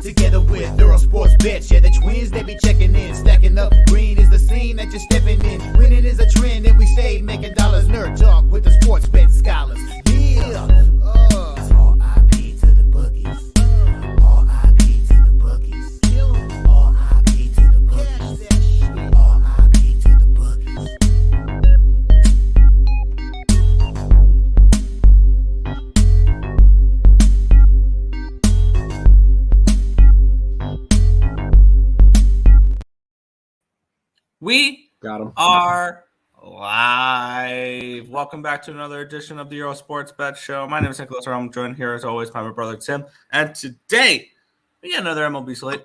together with Earle Sports Bets. Yeah, the twins, they be checking in, stacking up. Green is the scene that you're stepping in. Winning is a trend, and we stay making dollars. Nerd talk with the sports bet scholars. Yeah, R.I.P. to the bookies. R.I.P. to the bookies. R.I.P. to the bookies. R.I.P. to the bookies. We Got him. are live. Welcome back to another edition of the Earle Sports Bet Show. My name is Nicholas. I'm joined here as always by my brother Tim. And today we got another MLB slate.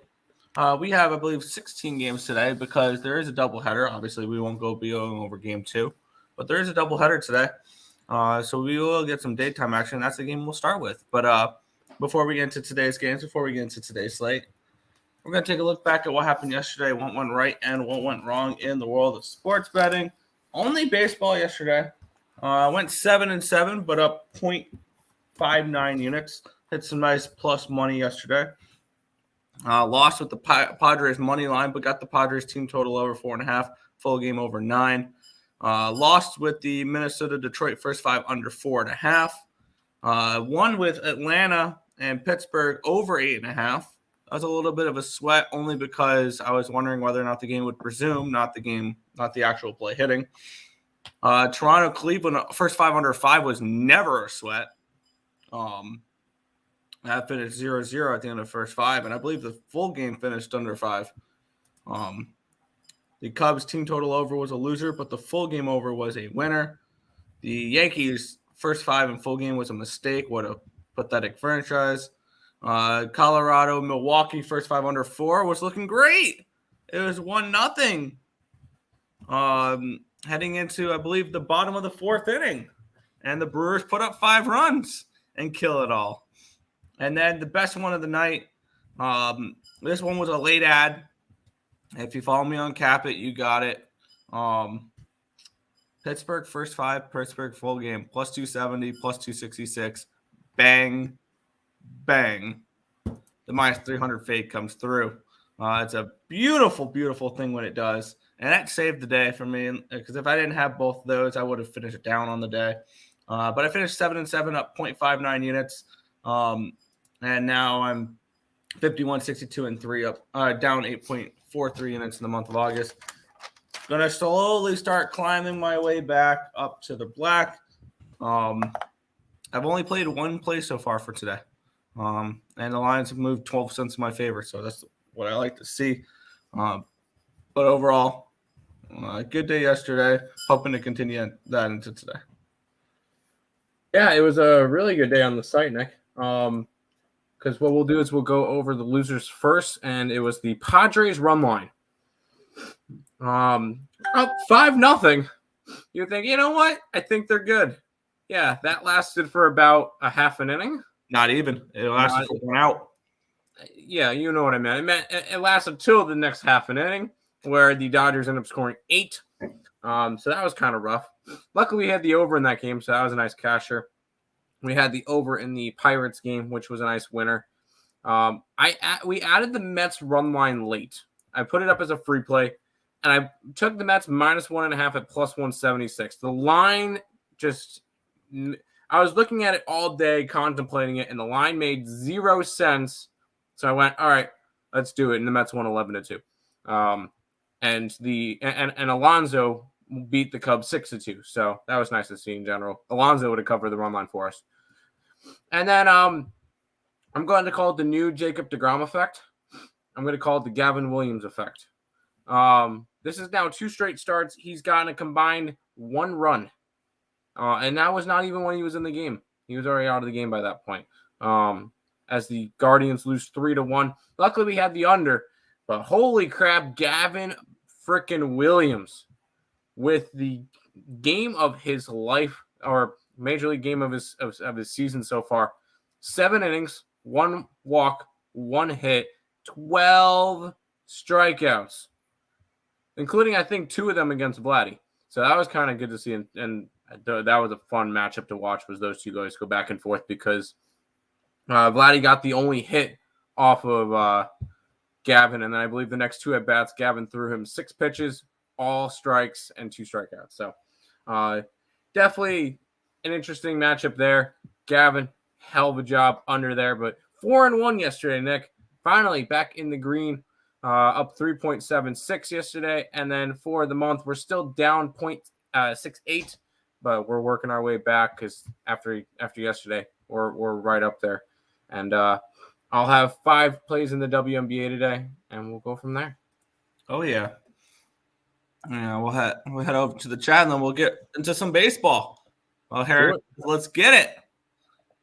We have, I believe, 16 games today because there is a doubleheader. Obviously, we won't be going over game 2, but there is a doubleheader today. So we will get some daytime action. That's the game we'll start with. But before we get into today's games, before we get into today's slate, we're going to take a look back at what happened yesterday, what went right and what went wrong in the world of sports betting. Only baseball yesterday. Went 7-7, but up 0.59 units. Hit some nice plus money yesterday. Lost with the Padres money line, but got the Padres team total over 4.5, full game over 9. Lost with the Minnesota-Detroit first 5 under 4.5. Won with Atlanta and Pittsburgh over 8.5. That was a little bit of a sweat only because I was wondering whether or not the game would resume, not the actual play hitting. Toronto, Cleveland, first 5 under 5 was never a sweat. That finished 0-0 at the end of the first 5, and I believe the full game finished under 5. The Cubs team total over was a loser, but the full game over was a winner. The Yankees first 5 and full game was a mistake. What a pathetic franchise. Colorado, Milwaukee, first 5 under 4 was looking great. It was 1-0. Heading into, I believe, the bottom of the 4th inning. And the Brewers put up 5 runs and kill it all. And then the best one of the night, this one was a late ad. If you follow me on Cappit, you got it. Pittsburgh first 5, Pittsburgh full game, plus 270, plus 266. Bang. Bang. The minus 300 fade comes through. It's a beautiful, beautiful thing when it does. And that saved the day for me because if I didn't have both of those, I would have finished down on the day. But I finished 7-7 up 0.59 units. And now I'm 51, 62, and 3 up, down 8.43 units in the month of August. Going to slowly start climbing my way back up to the black. I've only played one play so far for today. And the lines have moved 12 cents in my favor, so that's what I like to see. But overall, good day yesterday. Hoping to continue that into today. Yeah, it was a really good day on the site, Nick. Because what we'll do is we'll go over the losers first, and it was the Padres run line. Up 5-0. You think, you know what? I think they're good. Yeah, that lasted for about a half an inning. Not even. It lasted for 1 out. Yeah, you know what I meant. It lasted till the next half an inning, where the Dodgers ended up scoring 8. So that was kind of rough. Luckily, we had the over in that game, so that was a nice casher. We had the over in the Pirates game, which was a nice winner. We added the Mets run line late. I put it up as a free play, and I took the Mets minus 1.5 at plus 176. The line just – I was looking at it all day, contemplating it, and the line made 0 sense. So I went, all right, let's do it. And the Mets won 11-2. And Alonso beat the Cubs 6-2. So that was nice to see in general. Alonso would have covered the run line for us. And then I'm going to call it the new Jacob deGrom effect. I'm going to call it the Gavin Williams effect. This is now 2 straight starts. He's gotten a combined 1 run. And that was not even when he was in the game. He was already out of the game by that point. As the Guardians lose 3-1. Luckily, we had the under. But holy crap, Gavin frickin' Williams with the game of his life, or major league game of his season so far. 7 innings, 1 walk, 1 hit, 12 strikeouts, including, I think, 2 of them against Vladdy. So that was kind of good to see, and that was a fun matchup to watch, was those 2 guys go back and forth, because Vladdy got the only hit off of Gavin, and then I believe the next 2 at bats, Gavin threw him 6 pitches, all strikes and 2 strikeouts. So definitely an interesting matchup there. Gavin, hell of a job under there, but 4-1 yesterday, Nick. Finally back in the green, up 3.76 yesterday, and then for the month we're still down 0.68, but we're working our way back because after yesterday we're right up there, and I'll have 5 plays in the WNBA today, and we'll go from there. Oh yeah. Yeah, we'll head over to the chat, and then we'll get into some baseball. Well, Harry, let's get it.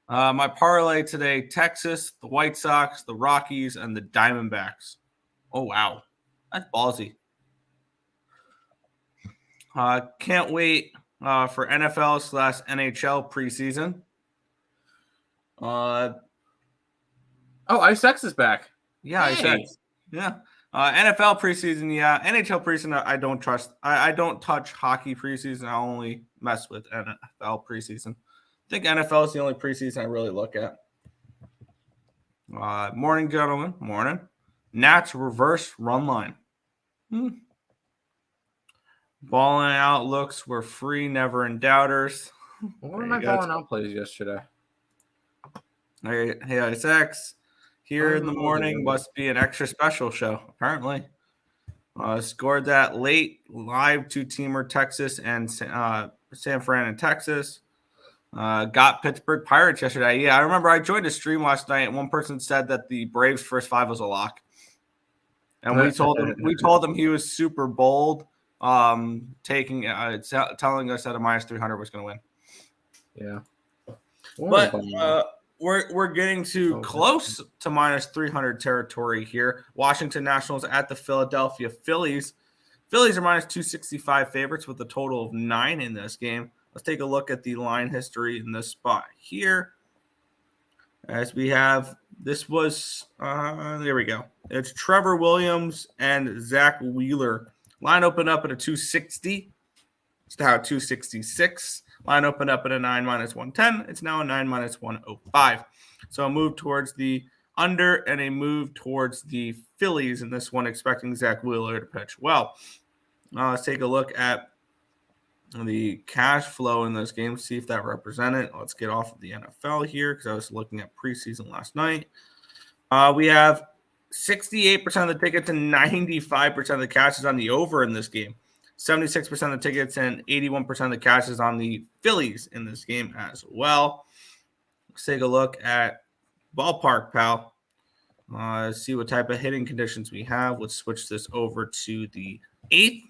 My parlay today: Texas, the White Sox, the Rockies, and the Diamondbacks. Oh wow, that's ballsy. Can't wait for NFL/NHL preseason. Ice X is back. Yeah, Ice X. Yeah. NFL preseason, yeah. NHL preseason, I don't trust. I don't touch hockey preseason. I only mess with NFL preseason. I think NFL is the only preseason I really look at. Morning, gentlemen. Morning. Nats reverse run line. Balling out looks were free, never in doubters. What were my balling out plays yesterday? Hey, Ice X. Here in the morning must be an extra special show, apparently. Scored that late live 2-teamer Texas and San Fran in Texas. Got Pittsburgh Pirates yesterday. Yeah, I remember I joined a stream last night, and one person said that the Braves first 5 was a lock. And we told him he was super bold, telling us that a -300 was going to win. Yeah. But we're getting to close to -300 territory here. Washington Nationals at the Philadelphia Phillies. Phillies are -265 favorites with a total of 9 in this game. Let's take a look at the line history in this spot here. As we have, this was, there we go. It's Trevor Williams and Zach Wheeler. Line opened up at a 260. It's now a 266. Line opened up at a 9 -110. It's now a 9 -105. So a move towards the under and a move towards the Phillies in this one, expecting Zach Wheeler to pitch well. Let's take a look at the cash flow in this game, see if that represented. Let's get off of the NFL here because I was looking at preseason last night. We have 68% of the tickets and 95% of the cash is on the over in this game. 76% of the tickets and 81% of the cash is on the Phillies in this game as well. Let's take a look at Ballpark Pal. See what type of hitting conditions we have. Let's switch this over to the 8th.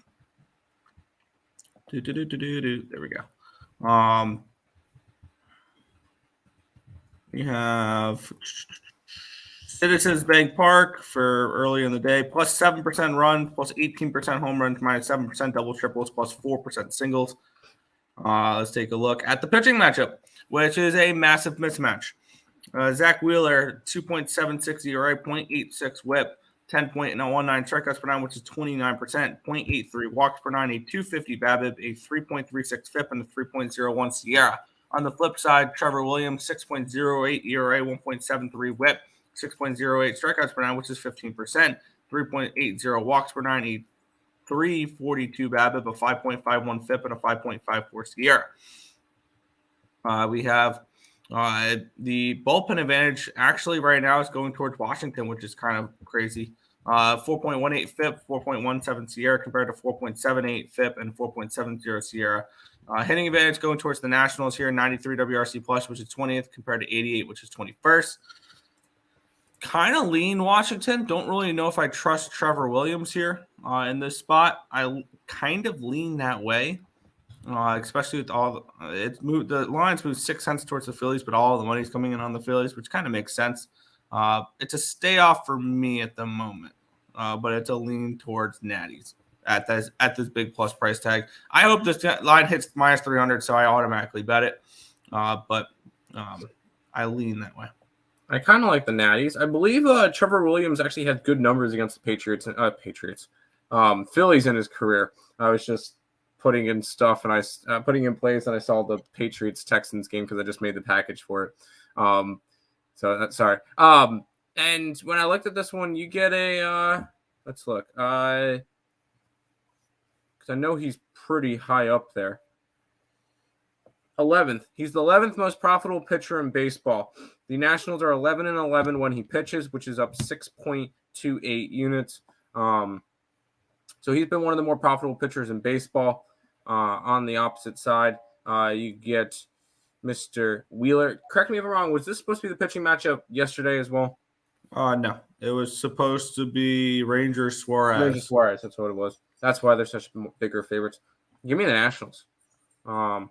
There we go. We have Citizens Bank Park for early in the day, plus 7% run, plus 18% home runs, -7% double triples, plus 4% singles. Let's take a look at the pitching matchup, which is a massive mismatch. Zach Wheeler, 2.76 ERA, 0.86 whip, 10.19 strikeouts per 9, which is 29%, 0.83 walks per 9, a 250 BABIP, a 3.36 FIP, and a 3.01 Sierra. On the flip side, Trevor Williams, 6.08 ERA, 1.73 whip, 6.08 strikeouts per 9, which is 15%, 3.80 walks per 9, a 342 BABIP, a 5.51 FIP, and a 5.54 Sierra. We have the bullpen advantage actually right now is going towards Washington, which is kind of crazy. 4.18 FIP, 4.17 Sierra compared to 4.78 FIP and 4.70 Sierra. Hitting advantage going towards the Nationals here, 93 WRC plus, which is 20th compared to 88, which is 21st. Kind of lean Washington. Don't really know if I trust Trevor Williams here in this spot. I kind of lean that way. Especially with all the lines moved 6 cents towards the Phillies, but all the money's coming in on the Phillies, which kind of makes sense. It's a stay off for me at the moment, but it's a lean towards Natties at this big plus price tag. I hope this line hits -300, so I automatically bet it. But I lean that way. I kind of like the Natties. I believe Trevor Williams actually had good numbers against the Patriots, Phillies in his career. I was just putting in stuff and putting in plays, and I saw the Patriots Texans game because I just made the package for it. And And when I looked at this one, you get a let's look. Because I know he's pretty high up there. 11th. He's the 11th most profitable pitcher in baseball. The Nationals are 11-11 when he pitches, which is up 6.28 units. So he's been one of the more profitable pitchers in baseball. On the opposite side, you get Mr. Wheeler. Correct me if I'm wrong. Was this supposed to be the pitching matchup yesterday as well? No. It was supposed to be Ranger Suarez. Ranger Suarez. That's what it was. That's why they're such bigger favorites. Give me the Nationals. I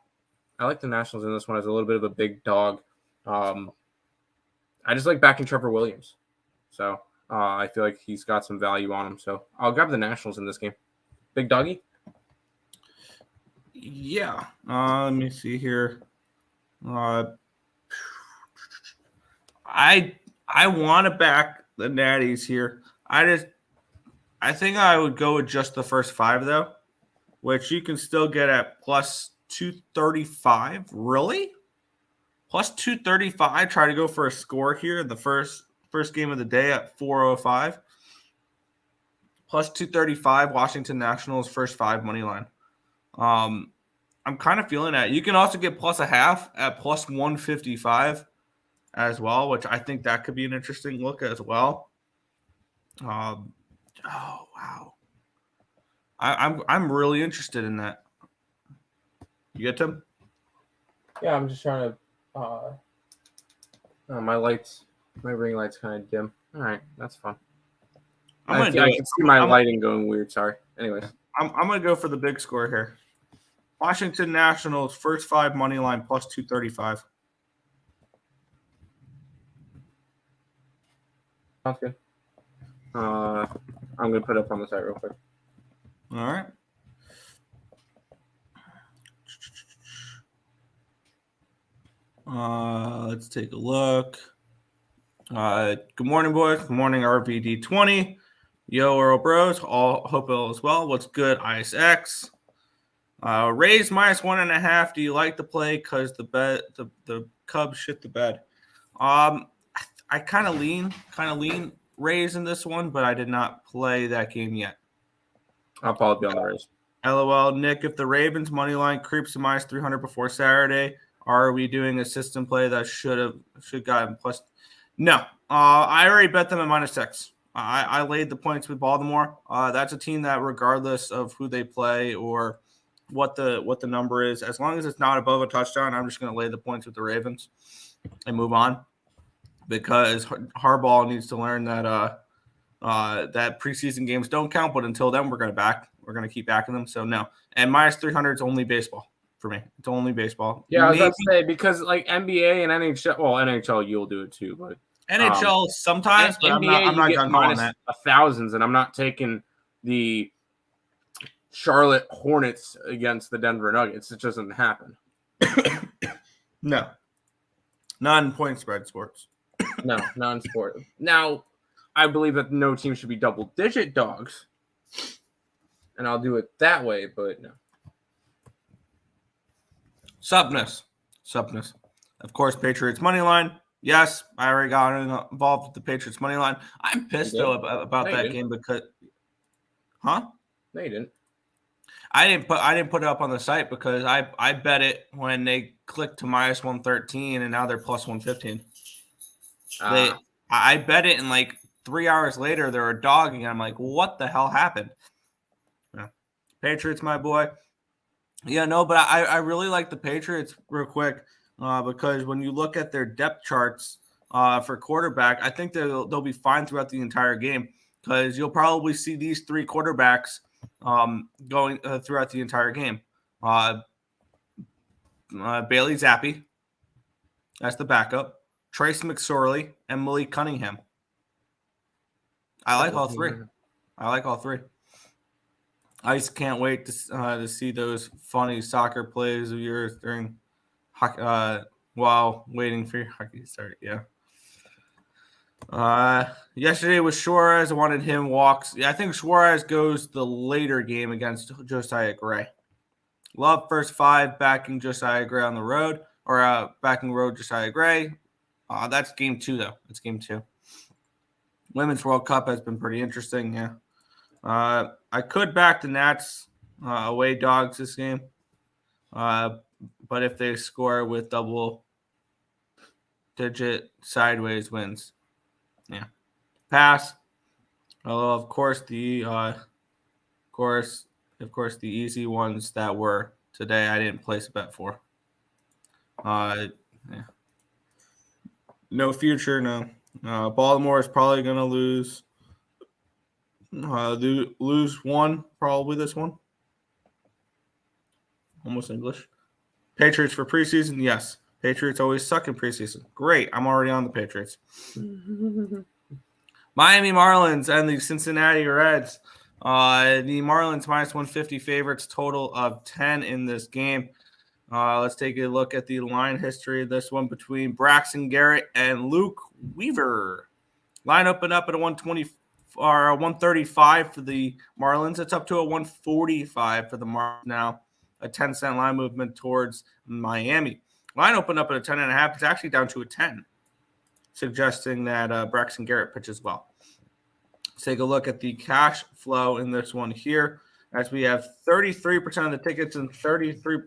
like the Nationals in this one as a little bit of a big dog. I just like backing Trevor Williams. So I feel like he's got some value on him. So I'll grab the Nationals in this game. Big doggy? Yeah. Let me see here. I want to back the Natties here. I think I would go with just the first 5 though, which you can still get at plus 235. Really? Plus 235. Try to go for a score here in the first game of the day at 405. Plus 235. Washington Nationals first 5 money line. I'm kind of feeling that. You can also get plus a half at plus 155 as well, which I think that could be an interesting look as well. Oh wow. I'm really interested in that. You get Tim? Yeah, I'm just trying to. My ring light's kind of dim. All right, that's fun. I can see my lighting going weird. Sorry. Anyways, I'm gonna go for the big score here. Washington Nationals first 5 money line plus 235. Sounds good. I'm gonna put it up on the site real quick. All right. Let's take a look. Good morning, boys. Good morning, RVD20. Yo, Earle Bros. All hope all is well. What's good, ISX? Rays minus 1.5. Do you like the play? Because the Cubs shit the bed. I kind of lean Rays in this one, but I did not play that game yet. I'll probably be on the Rays. LOL, Nick. If the Ravens money line creeps to minus 300 before Saturday, are we doing a system play that should gotten plus? No, I already bet them at minus 6. I laid the points with Baltimore. That's a team that, regardless of who they play or what the number is, as long as it's not above a touchdown, I'm just going to lay the points with the Ravens and move on, because Harbaugh needs to learn that that preseason games don't count. But until then, we're going to keep backing them. So no, and minus 300 is only baseball for me. It's only baseball. Yeah, I was about to say, because like NBA and NHL, well, NHL you'll do it too, but NHL sometimes, but NBA, I'm not done on that. Thousands, and I'm not taking the Charlotte Hornets against the Denver Nuggets. It just doesn't happen. No. Non-point spread sports. No, non-sport. Now, I believe that no team should be double-digit dogs, and I'll do it that way, but no. Supness. Of course, Patriots money line. Yes, I already got involved with the Patriots money line. I'm pissed though about that game because, No, you didn't. I didn't put it up on the site because I bet it when they clicked to minus 113 and now they're plus 115. I bet it, and like 3 hours later they're a dog, and I'm like, what the hell happened? Yeah. Patriots, my boy. Yeah, no, but I really like the Patriots real quick because when you look at their depth charts for quarterback, I think they'll be fine throughout the entire game, because you'll probably see these 3 quarterbacks going throughout the entire game. Bailey Zappi, that's the backup. Trace McSorley and Malik Cunningham. I like all three. I just can't wait to see those funny soccer plays of yours during while waiting for your hockey to start. Yeah. Yesterday was Suarez. I wanted him walks. Yeah, I think Suarez goes the later game against Josiah Gray. Love first 5 backing Josiah Gray on the road, or backing road Josiah Gray. That's game 2 though. It's game 2. Women's World Cup has been pretty interesting. Yeah. I could back the Nats away dogs this game. But if they score with double-digit sideways wins, yeah, pass. Although of course the easy ones that were today, I didn't place a bet for. Yeah. No future, no. Baltimore is probably going to lose. Lose one, probably this one. Almost English. Patriots for preseason, yes. Patriots always suck in preseason. Great, I'm already on the Patriots. Miami Marlins and the Cincinnati Reds. The Marlins minus 150 favorites, total of 10 in this game. Let's take a look at the line history of this one between Braxton Garrett and Luke Weaver. Line opened up at a 120 or 135 for the Marlins. It's up to a 145 for the Marlins now. A 10-cent line movement towards Miami. Line opened up at a 10.5. It's actually down to a 10, suggesting that Braxton Garrett pitches well. Let's take a look at the cash flow in this one here, as we have 33% of the tickets and 30%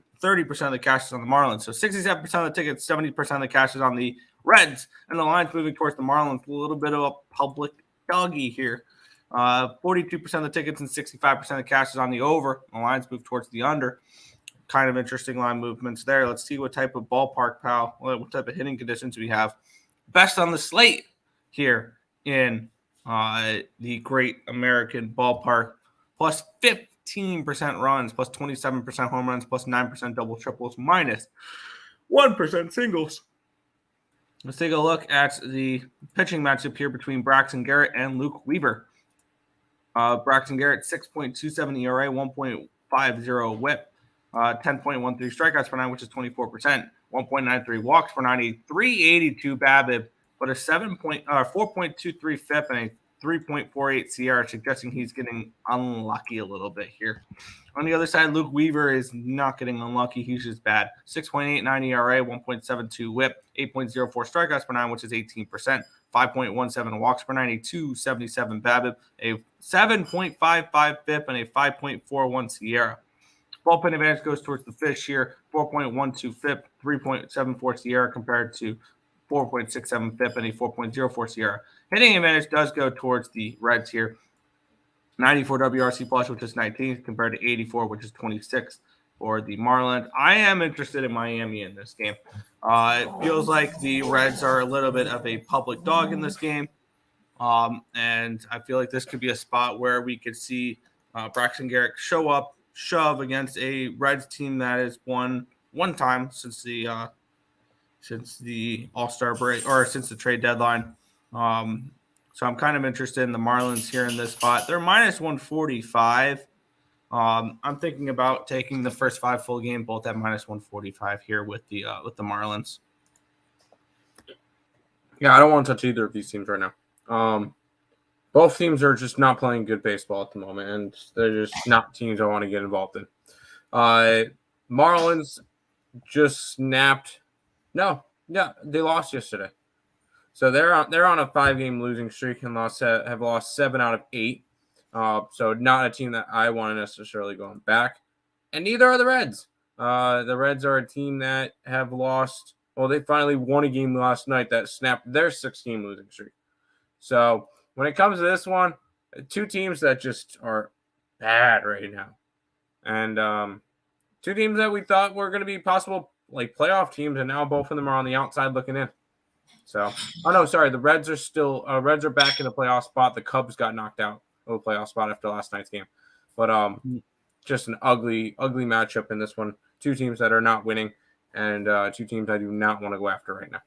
of the cash is on the Marlins. So 67% of the tickets, 70% of the cash is on the Reds, and the line's moving towards the Marlins. A little bit of a public doggy here. 42% of the tickets and 65% of the cash is on the over. The lines move towards the under. Kind of interesting line movements there. Let's see what type of ballpark, what type of hitting conditions we have. Best on the slate here in the Great American Ballpark. Plus 15% runs, plus 27% home runs, plus 9% double triples, minus 1% singles. Let's take a look at the pitching matchup here between Braxton Garrett and Luke Weaver. Braxton Garrett, 6.27 ERA, 1.50 whip, 10.13 strikeouts per 9, which is 24%, 1.93 walks per 9, a 382 BABIP, but a 4.23 FIP and a 3.48 CR, suggesting he's getting unlucky a little bit here. On the other side, Luke Weaver is not getting unlucky. He's just bad. 6.89 ERA, 1.72 whip, 8.04 strikeouts per 9, which is 18%, 5.17 walks per 9, a 277 BABIP, a 7.55 FIP, and a 5.41 Sierra. Bullpen advantage goes towards the fish here. 4.12 FIP, 3.74 Sierra compared to 4.67 FIP and a 4.04 Sierra. Hitting advantage does go towards the Reds here. 94 WRC plus, which is 19th, compared to 84, which is 26 for the Marlins. I am interested in Miami in this game. It feels like the Reds are a little bit of a public dog in this game. And I feel like this could be a spot where we could see Braxton Garrett shove against a Reds team that has won one time since the All-Star break, or since the trade deadline. So I'm kind of interested in the Marlins here in this spot. They're minus 145. I'm thinking about taking the first 5 full game, both at minus 145 here with the Marlins. Yeah, I don't want to touch either of these teams right now. Both teams are just not playing good baseball at the moment, and they're just not teams I want to get involved in. Marlins just snapped. No, yeah, they lost yesterday. So they're on a 5-game losing streak and have lost 7 out of 8. So not a team that I want to necessarily go back. And neither are the Reds. The Reds are a team that have lost. Well, they finally won a game last night that snapped their 6-game losing streak. So when it comes to this one, 2 teams that just are bad right now. And 2 teams that we thought were going to be possible like playoff teams, and now both of them are on the outside looking in. So, the Reds are back in the playoff spot. The Cubs got knocked out of the playoff spot after last night's game. But just an ugly matchup in this one. 2 teams that are not winning, and 2 teams I do not want to go after right now.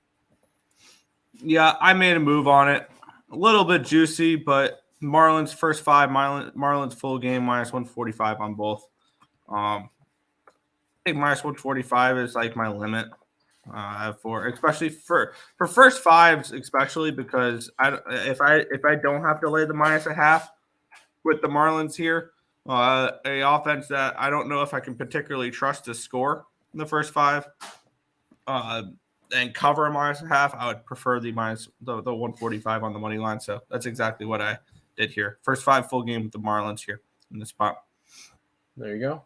Yeah, I made a move on it. A little bit juicy, but Marlins first 5, Marlins full game, minus 145 on both. I think minus 145 is like my limit. Especially for first 5s, especially because if I don't have to lay the minus a half with the Marlins here, a offense that I don't know if I can particularly trust to score in the first 5. and cover a -0.5, I would prefer the 145 on the money line. So that's exactly what I did here. First 5 full game with the Marlins here in the spot. There you go.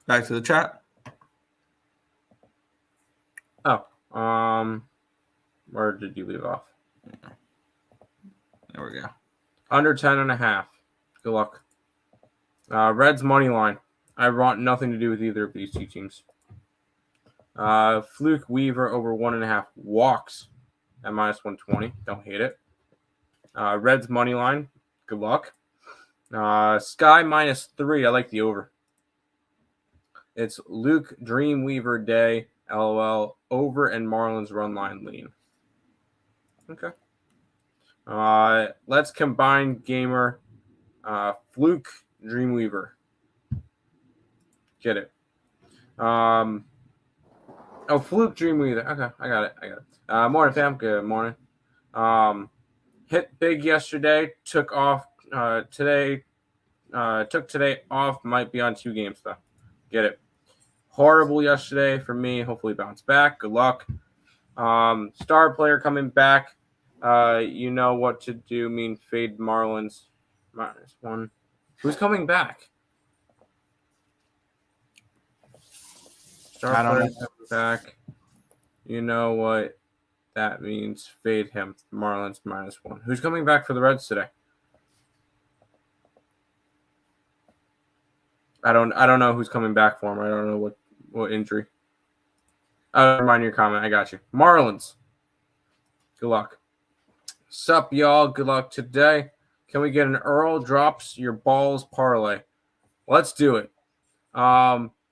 Back to the chat. Oh, where did you leave off? There we go. Under 10.5. Good luck. Reds money line. I want nothing to do with either of these two teams. Fluke Weaver over 1.5 walks at -120. Don't hate it. Reds money line. Good luck. Sky -3. I like the over. It's Luke Dreamweaver Day. LOL. Over and Marlins run line lean. Okay. Let's combine gamer. Fluke Dreamweaver. Get it. Fluke Dreamweaver. Okay, I got it. Morning, fam. Good morning. Hit big yesterday. Took off today. Took today off. Might be on 2 games though. Get it. Horrible yesterday for me. Hopefully bounce back. Good luck. Star player coming back. You know what to do. Mean fade Marlins -1. Who's coming back? Star player coming back. You know what that means. Fade him. Marlins -1. Who's coming back for the Reds today? I don't know who's coming back for him. I don't know what injury. Remind your comment. I got you. Marlins. Good luck. Sup, y'all. Good luck today. Can we get an Earle drops your balls parlay? Let's do it.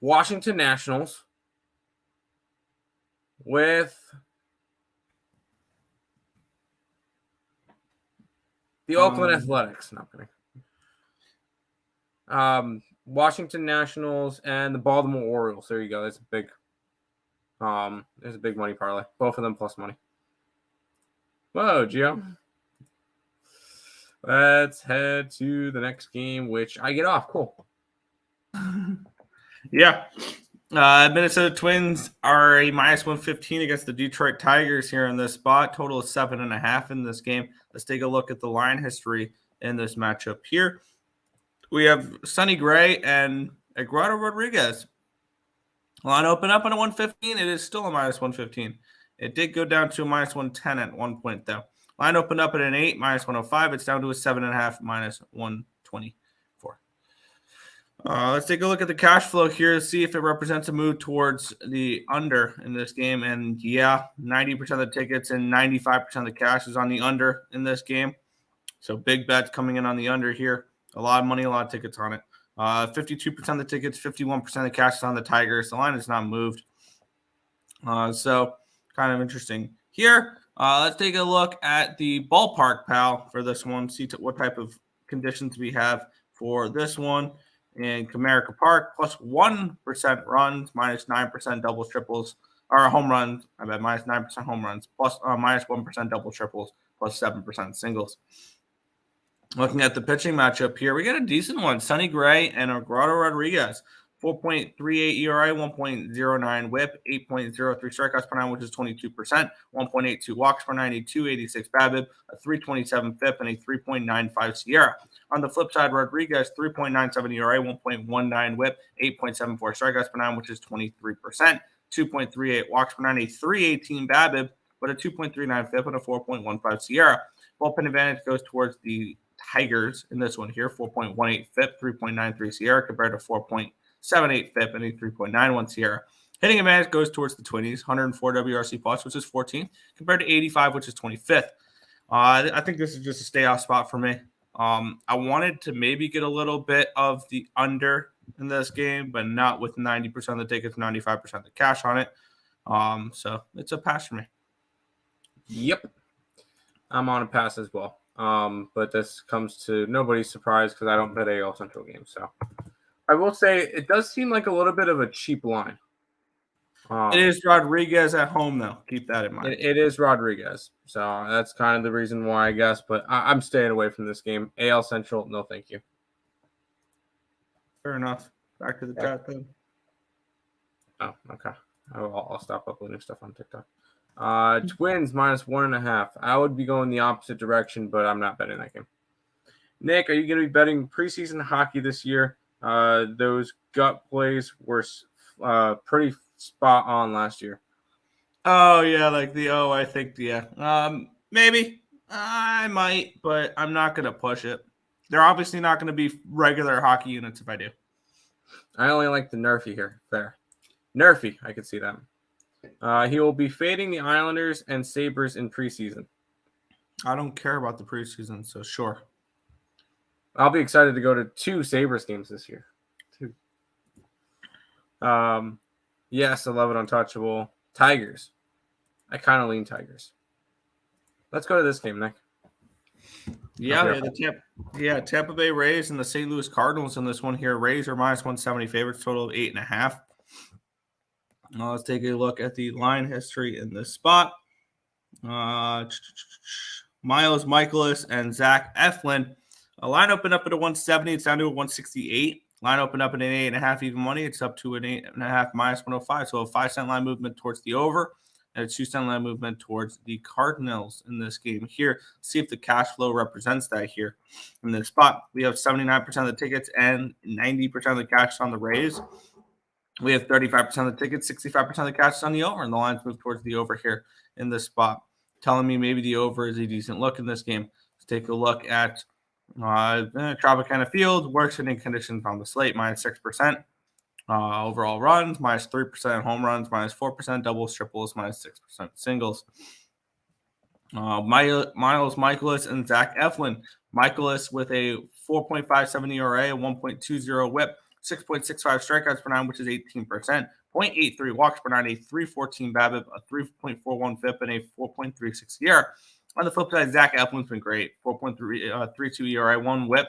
Washington Nationals with the Oakland Athletics. Not kidding. Washington Nationals and the Baltimore Orioles. There you go. That's a big. There's a big money parlay. Both of them plus money. Whoa, Gio. Let's head to the next game, which I get off. Cool. Yeah. Minnesota Twins are a -115 against the Detroit Tigers here in this spot. Total of 7.5 in this game. Let's take a look at the line history in this matchup here. We have Sonny Gray and Eduardo Rodriguez. Line open up on a 115. It is still a -115. It did go down to a -110 at one point, though. Line opened up at an 8, -105. It's down to a 7.5, -124. Let's take a look at the cash flow here to see if it represents a move towards the under in this game. And yeah, 90% of the tickets and 95% of the cash is on the under in this game. So big bets coming in on the under here. A lot of money, a lot of tickets on it. 52% of the tickets, 51% of the cash is on the Tigers. The line has not moved. So kind of interesting here. Let's take a look at the ballpark, pal, for this one. See what type of conditions we have for this one. In Comerica Park, plus 1% runs, -9% doubles, triples, or home runs. I bet -9% home runs, plus -1% double triples, plus 7% singles. Looking at the pitching matchup here, we got a decent one. Sonny Gray and Eduardo Rodriguez. 4.38 ERA, 1.09 whip, 8.03 strikeouts per 9, which is 22%, 1.82 walks per 9, 286 BABIP, a 327 FIP, and a 3.95 SIERA. On the flip side, Rodriguez, 3.97 ERA, 1.19 whip, 8.74 strikeouts per 9, which is 23%, 2.38 walks per 9, a 318 BABIP, but a 2.39 FIP and a 4.15 SIERA. Bullpen advantage goes towards the Tigers in this one here, 4.18 FIP, 3.93 SIERA compared to 4.78 FIP and a 3.91 SIERA. Hitting advantage goes towards the Twinnies, 104 WRC plus, which is 14th, compared to 85, which is 25th. I think this is just a stay off spot for me. I wanted to maybe get a little bit of the under in this game, but not with 90% of the tickets, 95% of the cash on it. So it's a pass for me. Yep. I'm on a pass as well. But this comes to nobody's surprise because I don't bet AL Central games. So I will say it does seem like a little bit of a cheap line. It is Rodriguez at home, though. Keep that in mind. It is Rodriguez. So that's kind of the reason why, I guess. But I'm staying away from this game. AL Central, no thank you. Fair enough. Back to the chat, then. Oh, okay. I'll stop uploading stuff on TikTok. Twins -1.5. I would be going the opposite direction, but I'm not betting that game. Nick, are you going to be betting preseason hockey this year? Those gut plays were pretty spot on last year. Oh yeah, I think maybe I might, but I'm not gonna push it. They're obviously not gonna be regular hockey units if I do. I only like the Nerfy here. Fair. Nerfy, I could see that. He will be fading the Islanders and Sabres in preseason. I don't care about the preseason, so sure. I'll be excited to go to 2 Sabres games this year. 2. Yes, 11 untouchable. Tigers. I kind of lean Tigers. Let's go to this game, Nick. Tampa Bay Rays and the St. Louis Cardinals in this one here. Rays are -170 favorites, total of 8.5. Let's take a look at the line history in this spot. Miles Michaelis and Zach Eflin. A line opened up at a 170. It's down to a 168. Line opened up at an 8.5 even money. It's up to an 8.5 -105. So a 5-cent line movement towards the over and a 2-cent line movement towards the Cardinals in this game here. See if the cash flow represents that here in this spot. We have 79% of the tickets and 90% of the cash on the Rays. We have 35% of the tickets, 65% of the cash on the over, and the lines move towards the over here in this spot, telling me maybe the over is a decent look in this game. Let's take a look at Tropicana Field, worst hitting conditions on the slate, -6%. Overall runs, -3%. Home runs, -4%. Doubles, triples, -6%. Singles. Miles Michaelis and Zach Eflin. Michaelis with a 4.57 ERA, a 1.20 whip, 6.65 strikeouts per 9, which is 18%. 0.83 walks per 9, a 3.14 BABIP, a 3.41 FIP, and a 4.36 ERA. On the flip side, Zach Eflin's been great. 4.32 ERA, 1 whip,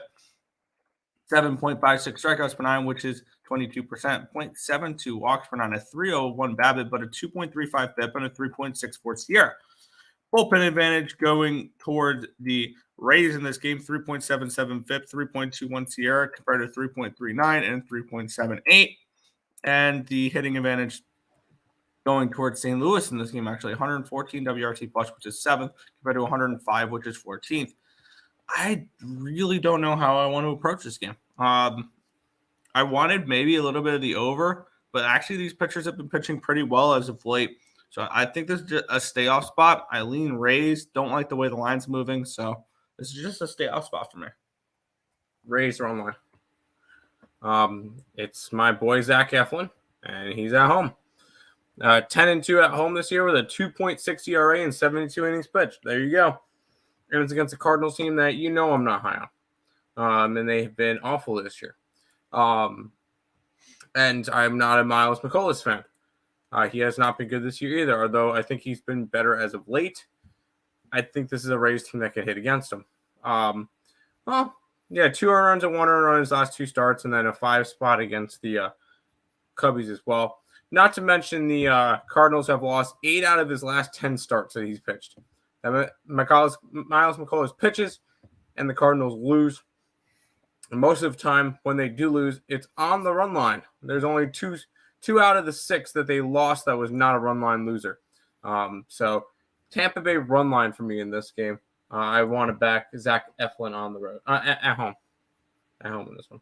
7.56 strikeouts per 9, which is 22%. 0.72 walks per 9, a 3.01 BABIP, but a 2.35 FIP and a 3.64 SIERA. Bullpen advantage going toward the Rays in this game, 3.77 FIP, 3.21 SIERA compared to 3.39 and 3.78. And the hitting advantage going towards St. Louis in this game, actually 114 WRC plus, which is 7th, compared to 105, which is 14th. I really don't know how I want to approach this game. I wanted maybe a little bit of the over, but actually these pitchers have been pitching pretty well as of late. So I think this is just a stay off spot. I lean Rays. Don't like the way the line's moving. So this is just a stay off spot for me. Rays are online. It's my boy Zach Eflin, and he's at home. 10-2 at home this year with a 2.6 ERA and 72 innings pitched. There you go. And it's against a Cardinals team that I'm not high on. And they've been awful this year. And I'm not a Miles McCullough fan. He has not been good this year either, although I think he's been better as of late. I think this is a Rays team that can hit against him. 2 earned runs and 1 earned run in his last 2 starts, and then a 5 spot against the Cubbies as well. Not to mention the Cardinals have lost 8 out of his last 10 starts that he's pitched. Miles McCullough pitches, and the Cardinals lose. And most of the time, when they do lose, it's on the run line. There's only two out of the 6 that they lost that was not a run line loser. So Tampa Bay run line for me in this game. I want to back Zach Eflin on the road at home. At home in this one.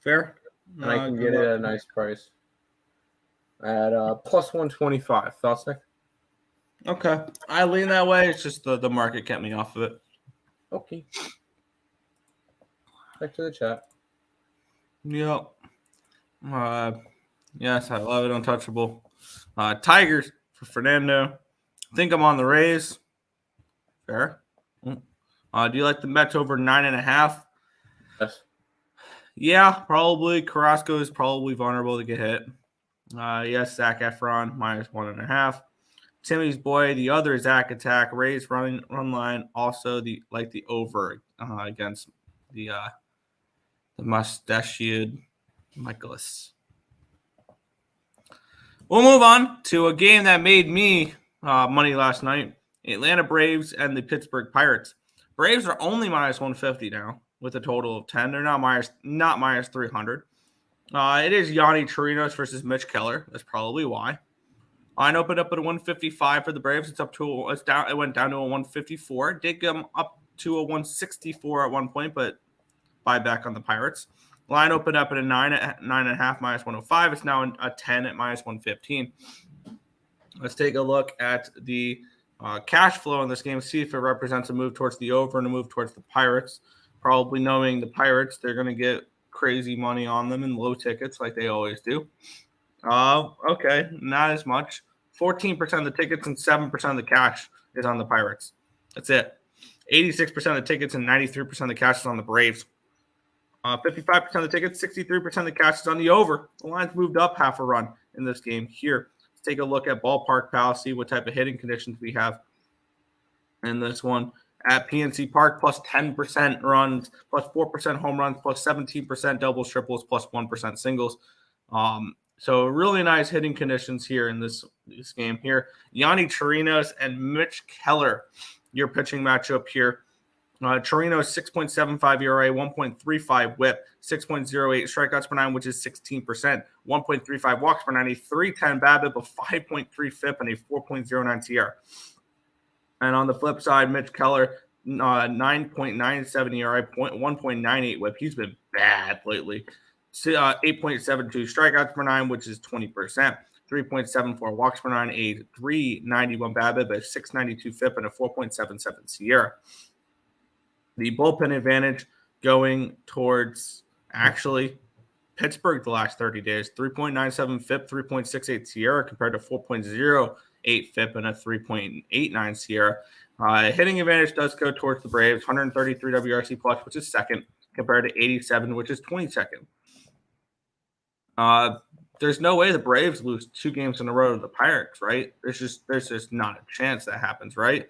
Fair. And I can get it at a nice price at plus 125. Thoughts, Nick? Okay. I lean that way. It's just the market kept me off of it. Okay. Back to the chat. Yep. Yes, I love it. Untouchable. Tigers for Fernando. I think I'm on the Rays. Fair. Do you like the Mets over 9.5? Yes. Yeah, probably. Carrasco is probably vulnerable to get hit. Yes, Zach Efron -1.5. Timmy's boy, the other Zach attack. Rays run line. Also the over against the mustachioed Michaelis. We'll move on to a game that made me money last night. Atlanta Braves and the Pittsburgh Pirates. Braves are only -150 now with a total of 10. They're not minus 300. It is Yanni Chirinos versus Mitch Keller. That's probably why. Line opened up at a 155 for the Braves. It went down to a 154. It did come up to a 164 at one point, but buy back on the Pirates. Line opened up at a 9.5 minus 105. It's now a 10 at minus 115. Let's take a look at the cash flow in this game, see if it represents a move towards the over and a move towards the Pirates. Probably knowing the Pirates, they're going to get crazy money on them in low tickets like they always do. Okay, not as much. 14% of the tickets and 7% of the cash is on the Pirates. That's it. 86% of the tickets and 93% of the cash is on the Braves. 55% of the tickets, 63% of the cash is on the over. The line's moved up half a run in this game here. Let's take a look at Ballpark Pal, see what type of hitting conditions we have in this one. At PNC Park, plus 10% runs, plus 4% home runs, plus 17% doubles, triples, plus 1% singles. So really nice hitting conditions here in this game here. Yanni Chirinos and Mitch Keller, your pitching matchup here. Chirinos 6.75 ERA, 1.35 WHIP, 6.08 strikeouts per nine, which is 16%, 1.35 walks per 90, 3.10 BABIP, a 5.3 FIP, and a 4.09 SIERA. And on the flip side, Mitch Keller, 9.97 ERA, 1.98 WHIP. He's been bad lately. 8.72 strikeouts per nine, which is 20%. 3.74 walks per nine, a 3.91 BABIP, a 6.92 FIP, and a 4.77 SIERA. The bullpen advantage going towards actually Pittsburgh the last 30 days. 3.97 FIP, 3.68 SIERA compared to 4.08 FIP and a 3.89 SIERA. Hitting advantage does go towards the Braves. 133 WRC plus, which is second, compared to 87, which is 22nd. There's no way the Braves lose 2 games in a row to the Pirates, right? There's just not a chance that happens, right?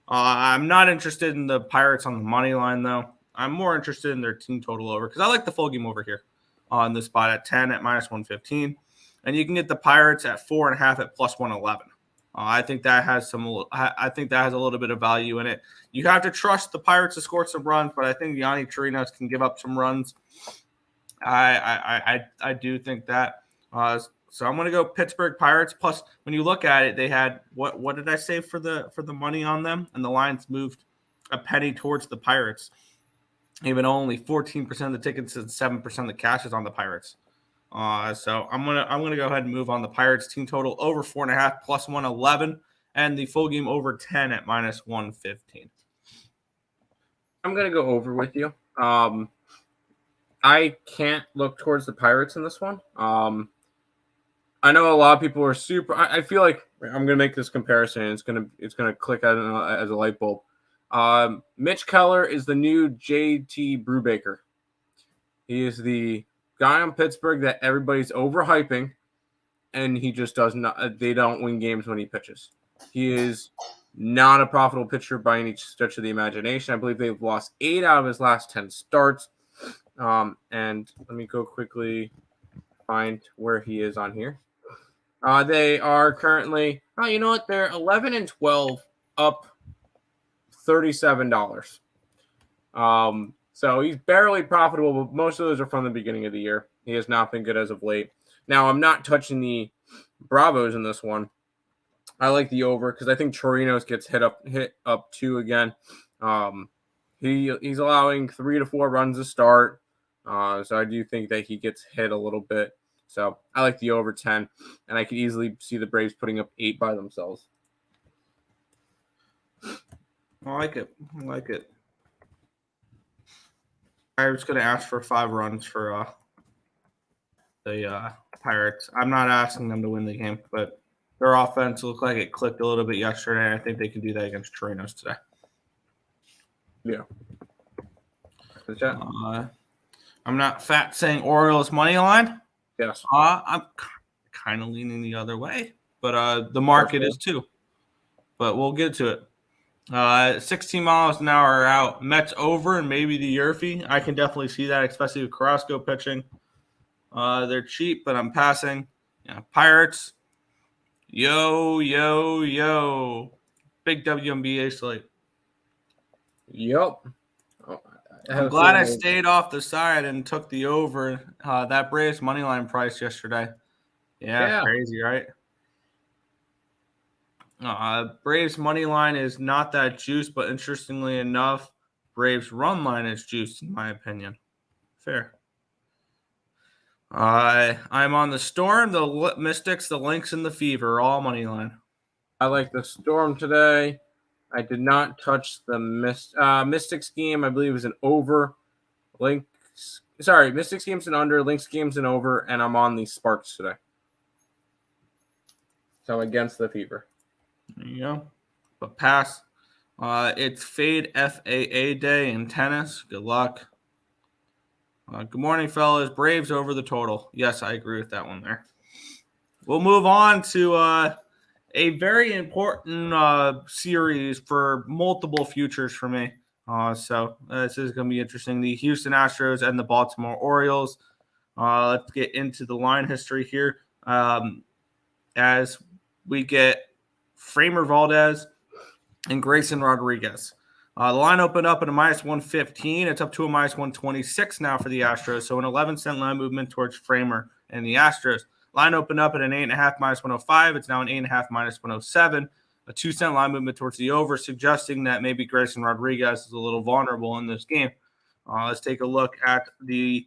I'm not interested in the Pirates on the money line, though. I'm more interested in their team total over because I like the full game over here on this spot at 10 at minus 115. And you can get the Pirates at 4.5 at plus 111. I think that has a little bit of value in it. You have to trust the Pirates to score some runs, but I think Yanni Chirinos can give up some runs. I do think that. So I'm going to go Pittsburgh Pirates. Plus, when you look at it, they had what did I say for the money on them? And the lines moved a penny towards the Pirates. Even only 14% of the tickets and 7% of the cash is on the Pirates. So I'm gonna go ahead and move on the Pirates team total over 4.5 plus 111 and the full game over 10 at minus 115. I'm gonna go over with you. I can't look towards the Pirates in this one. I know a lot of people are super. I feel like I'm gonna make this comparison. And it's gonna click as a light bulb. Mitch Keller is the new JT Brubaker. He is the guy on Pittsburgh that everybody's overhyping, and he just does not. They don't win games when he pitches. He is not a profitable pitcher by any stretch of the imagination. I believe they've lost 8 out of his last 10 starts. And let me go quickly find where he is on here. They are currently, you know what? They're 11 and 12, up $37. So he's barely profitable, but most of those are from the beginning of the year. He has not been good as of late. Now, I'm not touching the Bravos in this one. I like the over because I think Chirinos gets hit up 2 again. He's allowing 3 to 4 runs to start. So I do think that he gets hit a little bit. So I like the over 10, and I could easily see the Braves putting up 8 by themselves. I like it. I was going to ask for 5 runs for the Pirates. I'm not asking them to win the game, but their offense looked like it clicked a little bit yesterday, and I think they can do that against Chirinos today. Yeah. I'm not fat saying Orioles money line. Yes. I'm kind of leaning the other way, but the market is too. But we'll get to it. 16 miles an hour out. Mets over and maybe the Yerfy. I can definitely see that, especially with Carrasco pitching. They're cheap, but I'm passing. Yeah, Pirates. Yo. Big WNBA slate. Yep. I'm glad I stayed off the side and took the over that Braves money line price yesterday. Yeah, crazy, right? Braves money line is not that juiced, but interestingly enough, Braves run line is juiced, in my opinion. Fair. I'm on the Storm, the Mystics, the Lynx, and the Fever, all money line. I like the Storm today. I did not touch the Mystics game. I believe it was an over. Mystics game's an under. Lynx game's an over, and I'm on the Sparks today. So against the Fever. There you go. But pass. It's Fade FAA day in tennis. Good luck. Good morning, fellas. Braves over the total. Yes, I agree with that one there. We'll move on to a very important series for multiple futures for me. So this is going to be interesting. The Houston Astros and the Baltimore Orioles. Let's get into the line history here. As we get Framer Valdez and Grayson Rodriguez. The line opened up at a minus 115. It's up to a minus 126 now for the Astros. So an 11-cent line movement towards Framer and the Astros. Line opened up at an 8.5 minus 105. It's now an 8.5 minus 107. A 2-cent line movement towards the over, suggesting that maybe Grayson Rodriguez is a little vulnerable in this game. Let's take a look at the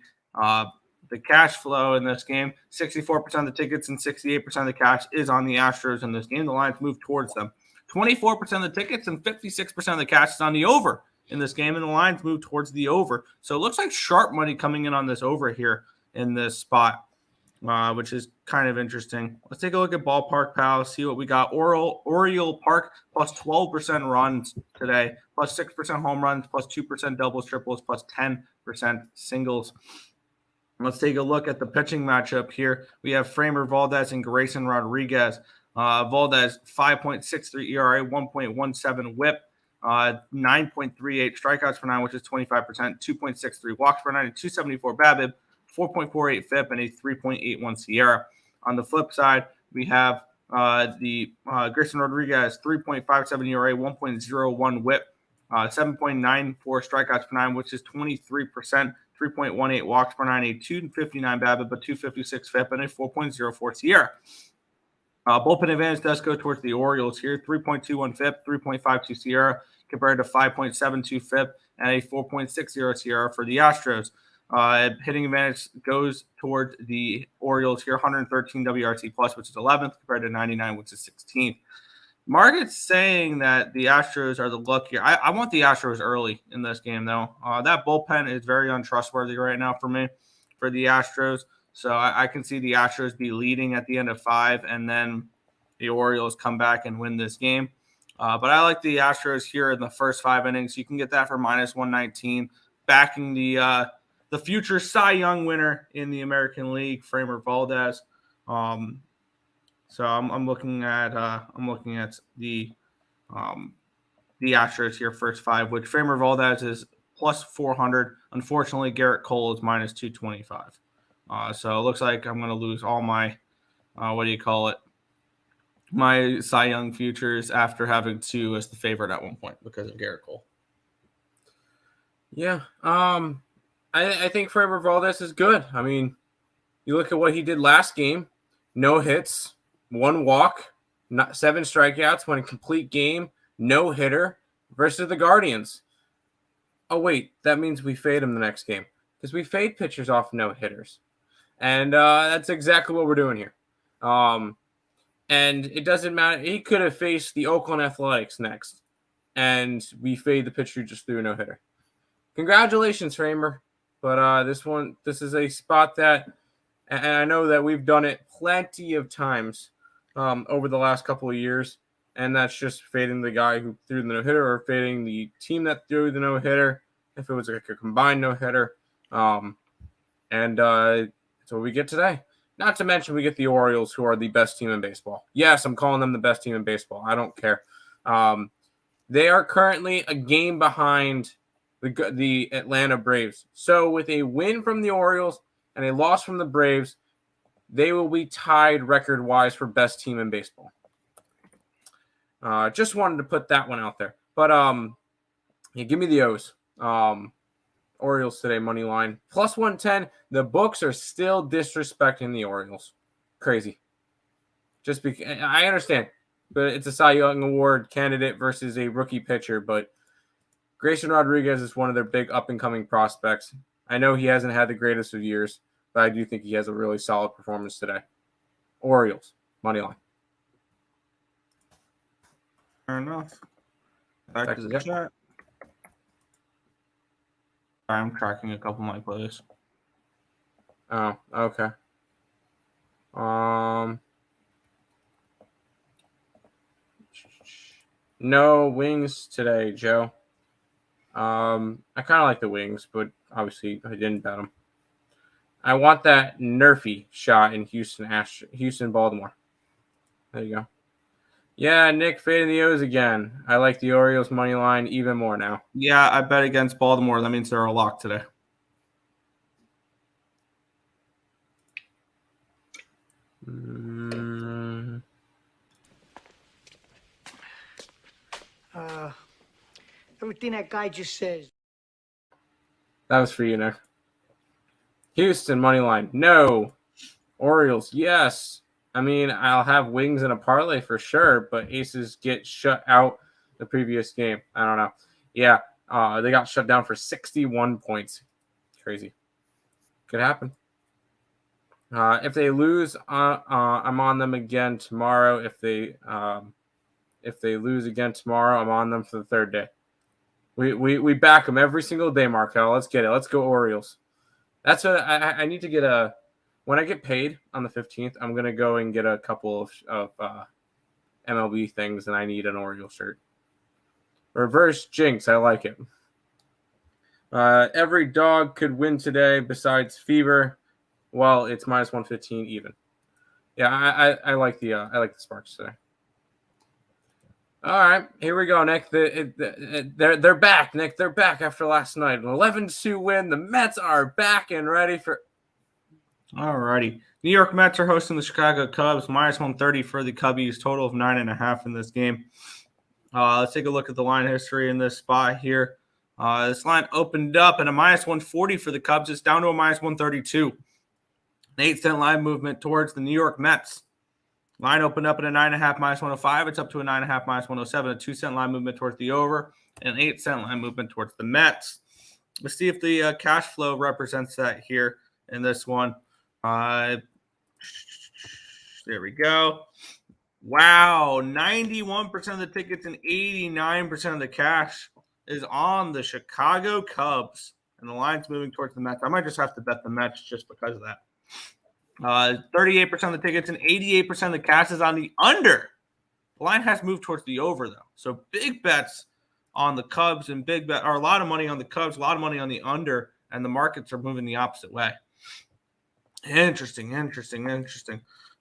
cash flow in this game. 64% of the tickets and 68% of the cash is on the Astros in this game. The lines move towards them. 24% of the tickets and 56% of the cash is on the over in this game, and the lines move towards the over. So it looks like sharp money coming in on this over here in this spot, which is kind of interesting. Let's take a look at Ballpark Pal, see what we got. Oriole Park plus 12% runs today, plus 6% home runs, plus 2% doubles, triples, plus 10% singles. Let's take a look at the pitching matchup here. We have Framer Valdez and Grayson Rodriguez. Valdez, 5.63 ERA, 1.17 whip, 9.38 strikeouts per nine, which is 25%, 2.63 walks per nine, and 274 BABIP, 4.48 FIP, and a 3.81 SIERA. On the flip side, we have the Grayson Rodriguez, 3.57 ERA, 1.01 whip, 7.94 strikeouts per nine, which is 23%. 3.18 walks per nine, a 259 BABIP, but 256 FIP, and a 4.04 SIERA. Bullpen advantage does go towards the Orioles here. 3.21 FIP, 3.52 SIERA, compared to 5.72 FIP and a 4.60 SIERA for the Astros. Hitting advantage goes toward the Orioles here. 113 WRC plus, which is 11th, compared to 99, which is 16th. Market's saying that the Astros are the luckier. I want the Astros early in this game, though. That bullpen is very untrustworthy right now for me, for the Astros. So I can see the Astros be leading at the end of 5, and then the Orioles come back and win this game. But I like the Astros here in the first 5 innings. You can get that for minus 119, backing the future Cy Young winner in the American League, Framer Valdez. So I'm looking at the Astros here first 5, which Framer Valdez is plus 400. Unfortunately, Garrett Cole is minus 225. So it looks like I'm going to lose all my my Cy Young futures after having 2 as the favorite at one point because of Garrett Cole. Yeah, I think Framer Valdez is good. I mean, you look at what he did last game: no hits, 1 walk, 7 strikeouts, 1 complete game, no hitter versus the Guardians. Oh wait, that means we fade him the next game because we fade pitchers off no hitters, and that's exactly what we're doing here. And it doesn't matter. He could have faced the Oakland Athletics next, and we fade the pitcher just through a no hitter. Congratulations, Framer. But this is a spot that, and I know that we've done it plenty of times over the last couple of years, and that's just fading the guy who threw the no-hitter or fading the team that threw the no-hitter if it was like a combined no-hitter. And that's what we get today. Not to mention we get the Orioles, who are the best team in baseball. Yes, I'm calling them the best team in baseball. I don't care. They are currently a game behind the Atlanta Braves. So with a win from the Orioles and a loss from the Braves, they will be tied record-wise for best team in baseball. Just wanted to put that one out there. But yeah, give me the O's. Orioles today, money line. Plus 110. The books are still disrespecting the Orioles. Crazy. Just because I understand. but it's a Cy Young Award candidate versus a rookie pitcher. But Grayson Rodriguez is one of their big up-and-coming prospects. I know he hasn't had the greatest of years, but I do think he has a really solid performance today. Orioles, money line. Fair enough. Back to the chat. I'm tracking a couple of my plays. Oh, okay. No wings today, Joe. I kind of like the wings, but obviously I didn't bet them. I want that Nerfy shot in Houston, Baltimore. There you go. Yeah, Nick fading the O's again. I like the Orioles money line even more now. Yeah, I bet against Baltimore. That means they're a lock today. Everything that guy just says. That was for you, Nick. Houston money line, no. Orioles, yes. I mean, I'll have wings in a parlay for sure, but Aces get shut out the previous game. I don't know. Yeah, they got shut down for 61 points. Crazy. Could happen. If they lose, I'm on them again tomorrow. If they lose again tomorrow, I'm on them for the third day. We back them every single day, Markel. Let's get it. Let's go Orioles. That's what I need to get a. When I get paid on the 15th, I'm gonna go and get a couple of MLB things, and I need an Orioles shirt. Reverse jinx, I like it. Every dog could win today besides Fever. Well, it's minus 115 even. Yeah, I like the Sparks today. All right, here we go, Nick. They're back, Nick. They're back after last night. An 11-2 win. The Mets are back and ready for. All righty. New York Mets are hosting the Chicago Cubs. Minus 130 for the Cubbies. Total of 9.5 in this game. Let's take a look at the line history in this spot here. This line opened up at a minus 140 for the Cubs. It's down to a minus 132. An 8-cent line movement towards the New York Mets. Line opened up at a 9.5 minus 105. It's up to a 9.5 minus 107. A 2-cent line movement towards the over. And an 8-cent line movement towards the Mets. Let's see if the cash flow represents that here in this one. There we go. Wow, 91% of the tickets and 89% of the cash is on the Chicago Cubs. And the line's moving towards the Mets. I might just have to bet the Mets just because of that. 38% of the tickets and 88% of the cash is on the under. The line has moved towards the over, though. So big bets on the Cubs and a lot of money on the Cubs, a lot of money on the under, and the markets are moving the opposite way. Interesting.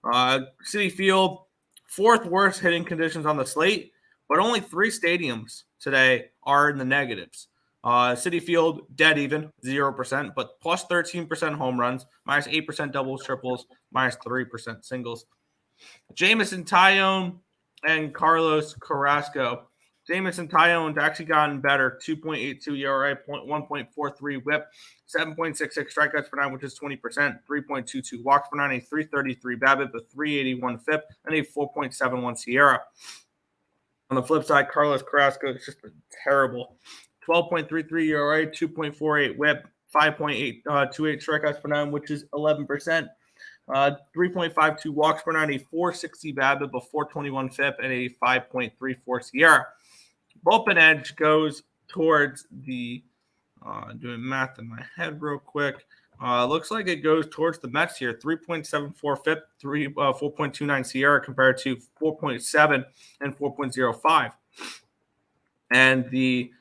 Citi Field, fourth worst hitting conditions on the slate, but only 3 stadiums today are in the negatives. Citi Field, dead even, 0%, but plus 13% home runs, minus 8% doubles, triples, minus 3% singles. Jameson Taillon and Carlos Carrasco. Jameson Taillon's actually gotten better, 2.82 ERA, 1.43 whip, 7.66 strikeouts per nine, which is 20%, 3.22 walks per nine, a 333 BABIP, a 381 FIP, and a 4.71 SIERA. On the flip side, Carlos Carrasco is just terrible. 12.33 ERA, 2.48 whip, 5.28 strikeouts per nine, which is 11%. 3.52 walks per nine, a 460 BABIP, a 421 FIP, and a 5.34 SIERA. Bullpen edge goes towards the doing math in my head real quick. Looks like it goes towards the Mets here. 3.74 FIP, 4.29 SIERA compared to 4.7 and 4.05. And the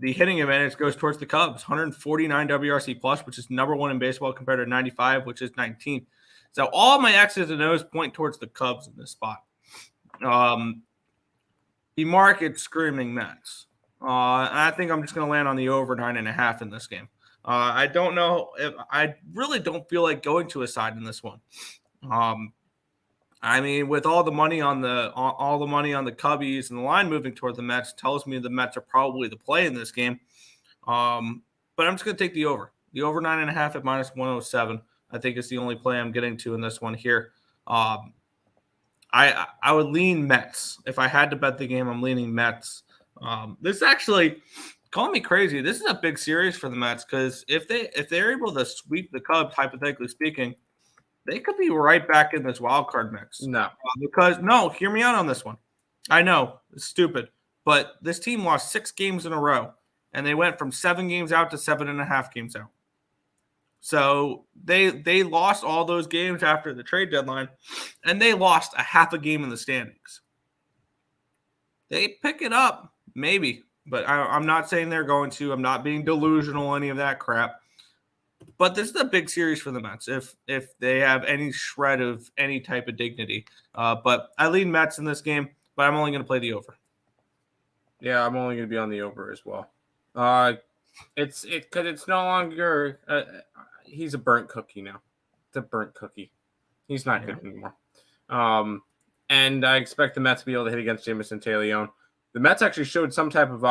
hitting advantage goes towards the Cubs. 149 WRC plus, which is number 1 in baseball, compared to 95, which is 19th. So all my X's and O's point towards the Cubs in this spot. The market's screaming Mets. And I think I'm just going to land on the over 9.5 in this game. I don't know if I really don't feel like going to a side in this one. I mean, with all the money on the Cubbies and the line moving toward the Mets tells me the Mets are probably the play in this game. But I'm just going to take the over. The over 9.5 at minus 107. I think is the only play I'm getting to in this one here. I I would lean Mets. If I had to bet the game, I'm leaning Mets. This actually, call me crazy, this is a big series for the Mets because if they're able to sweep the Cubs, hypothetically speaking, they could be right back in this wild card mix. No. Hear me out on this one. I know, it's stupid, but this team lost 6 games in a row, and they went from 7 games out to 7.5 games out. So they lost all those games after the trade deadline, and they lost a half a game in the standings. They pick it up, maybe, but I'm not saying they're going to. I'm not being delusional, any of that crap. But this is a big series for the Mets if they have any shred of any type of dignity. But I lean Mets in this game, but I'm only going to play the over. Yeah, I'm only going to be on the over as well. It's no longer he's a burnt cookie now. It's a burnt cookie. He's not good anymore. And I expect the Mets to be able to hit against Jameson Taillon. The Mets actually showed some type of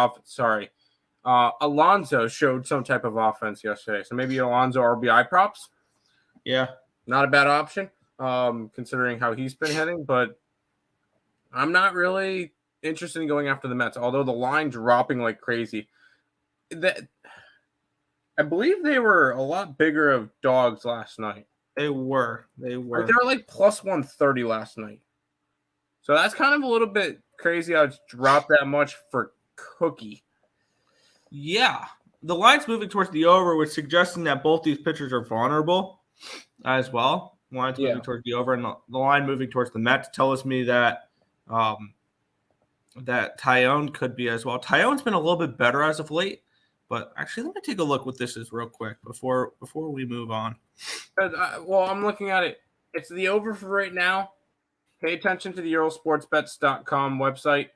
Alonso showed some type of offense yesterday. So maybe Alonso RBI props. Yeah. Not a bad option, considering how he's been hitting. But I'm not really interested in going after the Mets, although the line dropping like crazy. I believe they were a lot bigger of dogs last night. They were. They were like plus 130 last night. So that's kind of a little bit crazy how it's dropped that much for Cookie. Yeah. The line's moving towards the over, which suggesting that both these pitchers are vulnerable as well. The line's moving towards the over, and the line moving towards the Mets tells me that that Taillon could be as well. Taillon's been a little bit better as of late, but actually, let me take a look what this is real quick before we move on. Well, I'm looking at it. It's the over for right now. Pay attention to the EarleSportsBets.com website.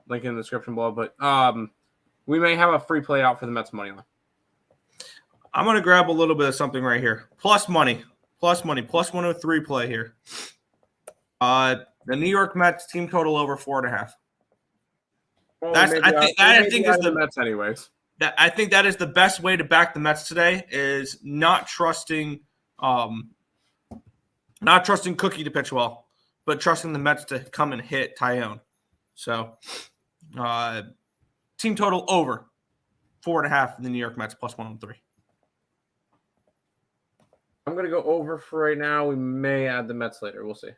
Link in the description below. But we may have a free play out for the Mets money line. I'm going to grab a little bit of something right here. Plus money. Plus 103 play here. The New York Mets team total over 4.5. Well, I think is the Mets anyways. I think that is the best way to back the Mets today is not trusting Cookie to pitch well, but trusting the Mets to come and hit Taillon. So, team total over 4.5 in the New York Mets plus 103. I'm going to go over for right now. We may add the Mets later. We'll see.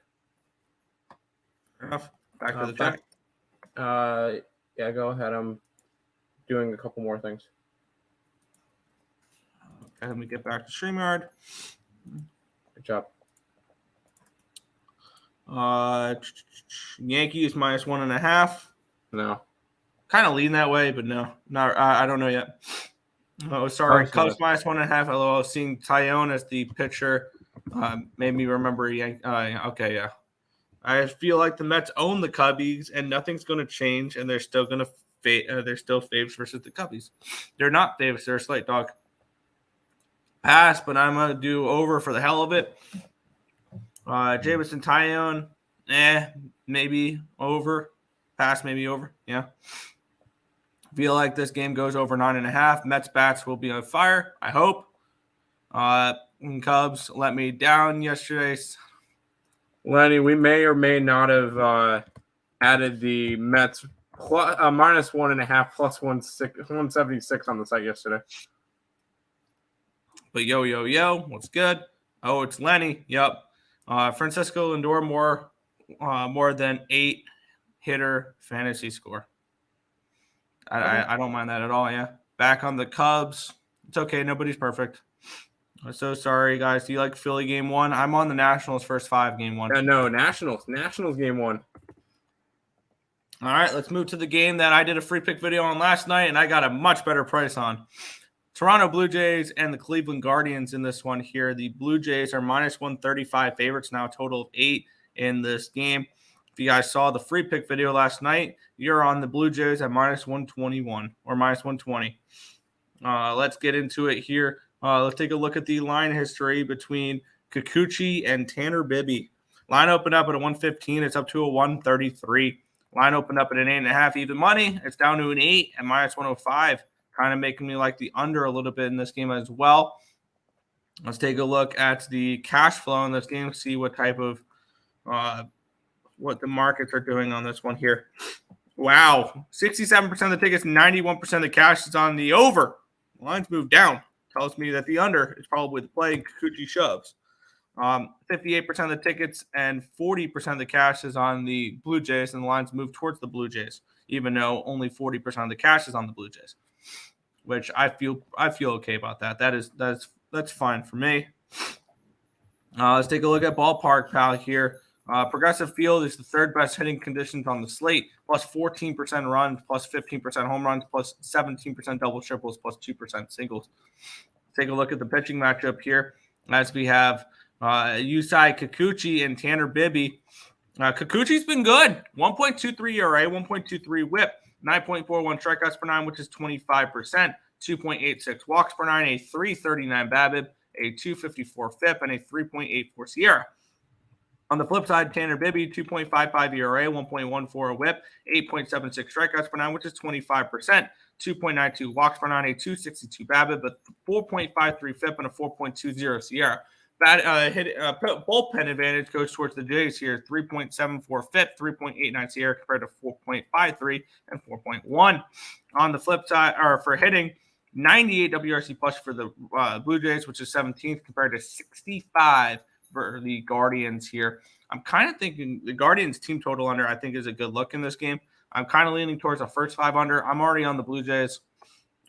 Fair enough. Back to the check. Yeah, go ahead. I'm doing a couple more things. Okay, let me get back to StreamYard. Good job. Yankees minus 1.5. No. Kind of lean that way, but no. I don't know yet. Oh, sorry. Cubs minus 1.5. Although seeing Taillon as the pitcher made me remember. Okay, yeah. I feel like the Mets own the Cubbies, and nothing's going to change, and they're still going to they're still faves versus the Cubbies. They're not faves. They're a slight dog. Pass, but I'm going to do over for the hell of it. Jameson Taillon, maybe over. Pass, maybe over. Yeah. Feel like this game goes over 9.5. Mets bats will be on fire, I hope. Cubs let me down yesterday. Lenny, we may or may not have added the Mets minus 1.5 plus 176 on the site yesterday. But yo, what's good? Oh, it's Lenny. Yep. Francisco Lindor more than 8 hitter fantasy score. I don't mind that at all. Yeah. Back on the Cubs. It's okay. Nobody's perfect. I'm so sorry, guys. Do you like Philly game 1? I'm on the Nationals first 5 game 1. No, Nationals game 1. All right, let's move to the game that I did a free pick video on last night, and I got a much better price on. Toronto Blue Jays and the Cleveland Guardians in this one here. The Blue Jays are minus 135 favorites now, total of 8 in this game. If you guys saw the free pick video last night, you're on the Blue Jays at minus 121 or minus 120. Let's get into it here. Let's take a look at the line history between Kikuchi and Tanner Bibby. Line opened up at a 115. It's up to a 133. Line opened up at an 8.5 even money. It's down to an 8 at minus 105. Kind of making me like the under a little bit in this game as well. Let's take a look at the cash flow in this game, see what type of what the markets are doing on this one here. Wow, 67% of the tickets, 91% of the cash is on the over. The lines moved down. Tells me that the under is probably the play. Kikuchi shoves. 58% of the tickets and 40% of the cash is on the Blue Jays, and the lines move towards the Blue Jays, even though only 40% of the cash is on the Blue Jays, which I feel okay about that. That's fine for me. Let's take a look at Ballpark Pal here. Progressive Field is the third best hitting conditions on the slate, plus 14% runs, plus 15% home runs, plus 17% double triples, plus 2% singles. Take a look at the pitching matchup here, as we have Yusei Kikuchi and Tanner Bibby. Kikuchi's been good. 1.23 ERA, 1.23 WHIP, 9.41 strikeouts per nine, which is 25%, 2.86 walks per nine, a 3.39 BABIP, a 2.54 FIP, and a 3.84 SIERA. On the flip side, Tanner Bibby, 2.55 ERA, 1.14 WHIP, 8.76 strikeouts per nine, which is 25%, 2.92 walks per nine, a 2.62 BABIP, but 4.53 FIP, and a 4.20 SIERA. Bullpen advantage goes towards the Jays here, 3.74 FIP, 3.89 SIERA compared to 4.53 and 4.1. On the flip side, or for hitting, 98 WRC plus for the Blue Jays, which is 17th compared to 65 for the Guardians here. I'm kind of thinking the Guardians team total under, I think, is a good look in this game. I'm kind of leaning towards a first 5 under. I'm already on the Blue Jays.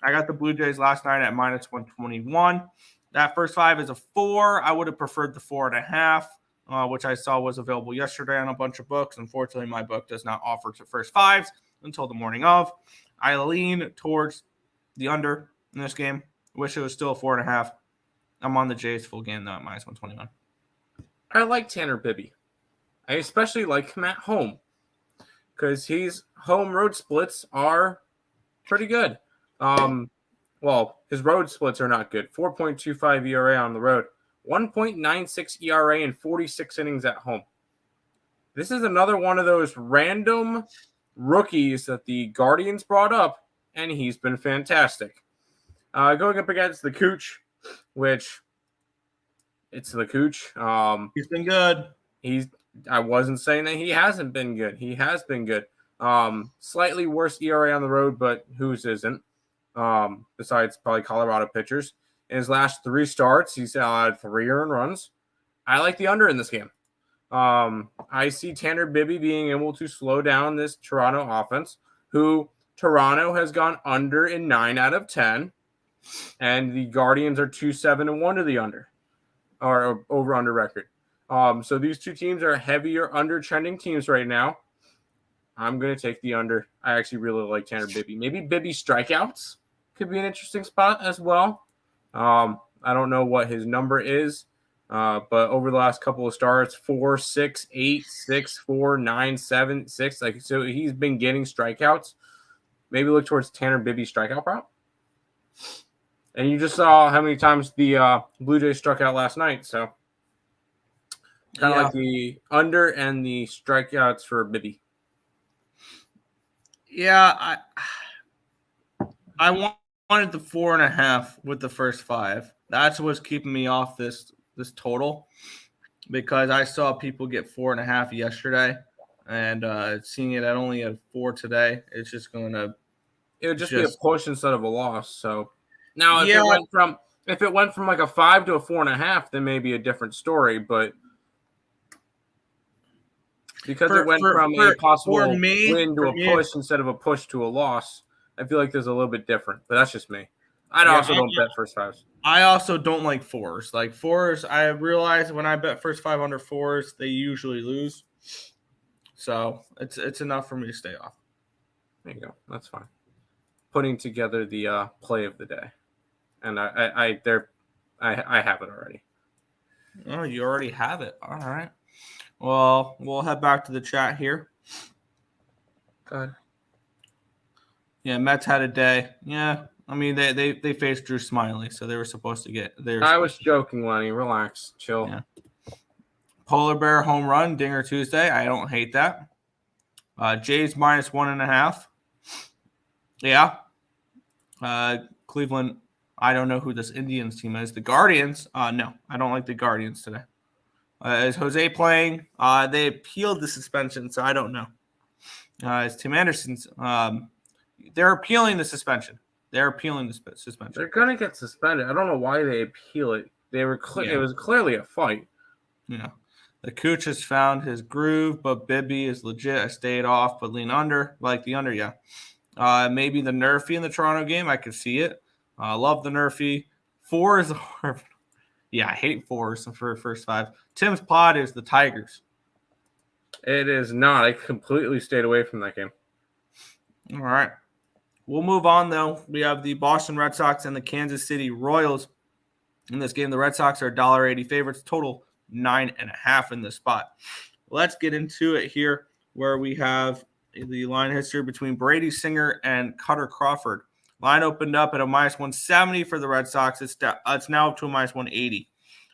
I got the Blue Jays last night at minus 121. That first 5 is a 4. I would have preferred the 4.5, which I saw was available yesterday on a bunch of books. Unfortunately, my book does not offer to first 5s until the morning of. I lean towards the under in this game. Wish it was still a 4.5. I'm on the Jays full game, though, at minus 121. I like Tanner Bibby. I especially like him at home because his home road splits are pretty good. Well, his road splits are not good. 4.25 ERA on the road, 1.96 ERA in 46 innings at home. This is another one of those random rookies that the Guardians brought up, and he's been fantastic. Going up against the Cooch, which it's the Cooch. He's been good. I wasn't saying that he hasn't been good. He has been good. Slightly worse ERA on the road, but whose isn't? Besides probably Colorado pitchers. In his last 3 starts, he's had 3 earned runs. I like the under in this game. I see Tanner Bibby being able to slow down this Toronto offense, who Toronto has gone under in 9 out of 10, and the Guardians are 2-7-1 to the under, or over-under record. So these two teams are heavier under-trending teams right now. I'm going to take the under. I actually really like Tanner Bibby. Maybe Bibby strikeouts could be an interesting spot as well. I don't know what his number is, but over the last couple of starts, 4, 6, 8, 6, 4, 9, 7, 6. So he's been getting strikeouts. Maybe look towards Tanner Bibby strikeout prop. And you just saw how many times the Blue Jays struck out last night. So kind of like the under and the strikeouts for Bibby. Yeah, I wanted the 4.5 with the first 5. That's what's keeping me off this total, because I saw people get 4.5 yesterday, and seeing it at only at 4 today, it's just going to. It would just be a push instead of a loss. So now, if it went from like a 5 to a 4.5, then maybe a different story. But because it went from a possible win to a push instead of a push to a loss, I feel like there's a little bit different. But that's just me. I also don't bet first 5s. I also don't like 4s. Like 4s, I realize when I bet first 5 under 4s, they usually lose. So it's enough for me to stay off. There you go. That's fine. Putting together the play of the day, and I have it already. Oh, you already have it. All right. Well, we'll head back to the chat here. Good. Yeah, Mets had a day. Yeah, I mean they faced Drew Smiley, so they were supposed to get. I was joking, Lenny. Relax, chill. Yeah. Polar Bear home run, Dinger Tuesday. I don't hate that. Jays minus 1.5. Yeah. Cleveland. I don't know who this Indians team is. The Guardians. No, I don't like the Guardians today. Is Jose playing? They appealed the suspension, so I don't know. Is Tim Anderson's? They're appealing the suspension. They're suspension. They're gonna get suspended. I don't know why they appeal it. It was clearly a fight. Yeah. The Cooch has found his groove, but Bibby is legit. I stayed off, but lean under. Like the under, yeah. Maybe the Nerfy in the Toronto game. I could see it. Love the Nerfy. 4 is yeah, I hate 4s for first 5. Tim's pod is the Tigers. It is not. I completely stayed away from that game. All right. We'll move on, though. We have the Boston Red Sox and the Kansas City Royals. In this game, the Red Sox are $1.80 favorites, total 9.5 in this spot. Let's get into it here, where we have the line history between Brady Singer and Cutter Crawford. Line opened up at a -170 for the Red Sox. It's now up to a -180.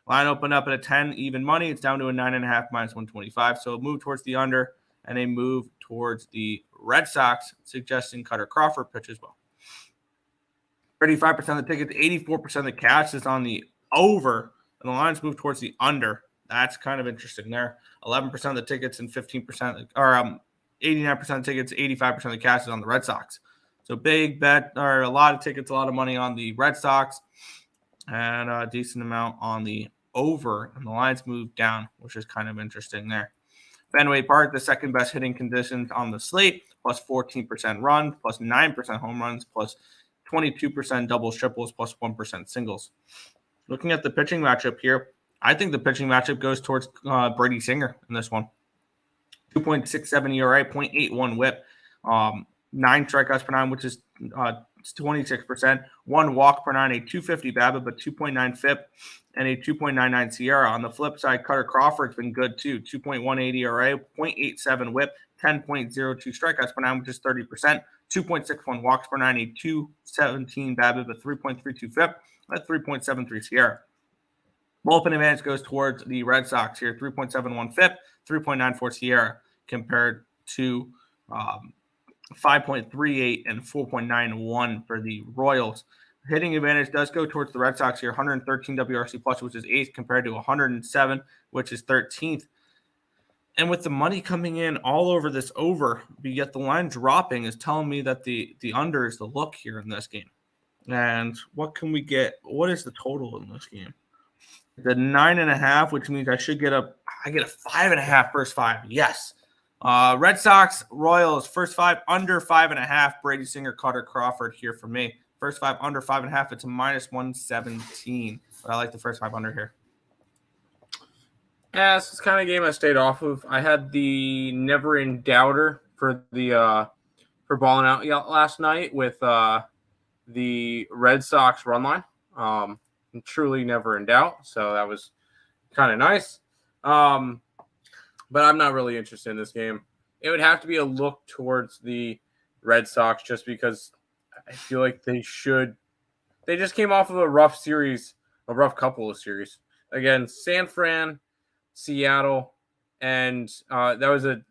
Line opened up at a 10 even money. It's down to a 9.5 -125. So a move towards the under and a move towards the Red Sox, suggesting Cutter Crawford pitches well. 35% of the tickets, 84% of the cash is on the over, and the lines move towards the under. That's kind of interesting there. 11% of the tickets and 15%, or 89% of the tickets, 85% of the cash is on the Red Sox. So big bet, or a lot of tickets, a lot of money on the Red Sox, and a decent amount on the over, and the lines move down, which is kind of interesting there. Fenway Park, the second best hitting conditions on the slate, plus 14% runs, plus 9% home runs, plus 22% doubles, triples, plus 1% singles. Looking at the pitching matchup here, I think the pitching matchup goes towards Brady Singer in this one. 2.67 ERA, 0.81 whip, 9 strikeouts per 9, which is 26%, 1 walk per 9, a 250 BABIP, but 2.9 FIP, and a 2.99 Sierra. On the flip side, Cutter Crawford's been good too. 2.18 ERA, 0.87 whip, 10.02 strikeouts per 9, which is 30%, 2.61 walks per 9, a 217 BABIP, a 3.32 FIP, a 3.73 Sierra. Bullpen advantage goes towards the Red Sox here. 3.71 FIP, 3.94 Sierra, compared to 5.38 and 4.91 for the Royals. Hitting advantage does go towards the Red Sox here. 113 WRC plus, which is 8th, compared to 107, which is 13th. And with the money coming in all over this over, but yet the line dropping is telling me that the under is the look here in this game. And what can we get? What is the total in this game? The 9.5, which means I get a 5.5 first 5. Yes. Red Sox, Royals, first 5 under 5.5. Brady Singer, Cutter Crawford here for me. First 5 under 5.5. It's a -117. But I like the first 5 under here. Yeah, this is kind of a game I stayed off of. I had the never in doubter for the for balling out last night with the Red Sox run line. Truly never in doubt. So that was kind of nice. But I'm not really interested in this game. It would have to be a look towards the Red Sox just because I feel like they should. They just came off of a rough couple of series. Again, San Fran, Seattle, and that was a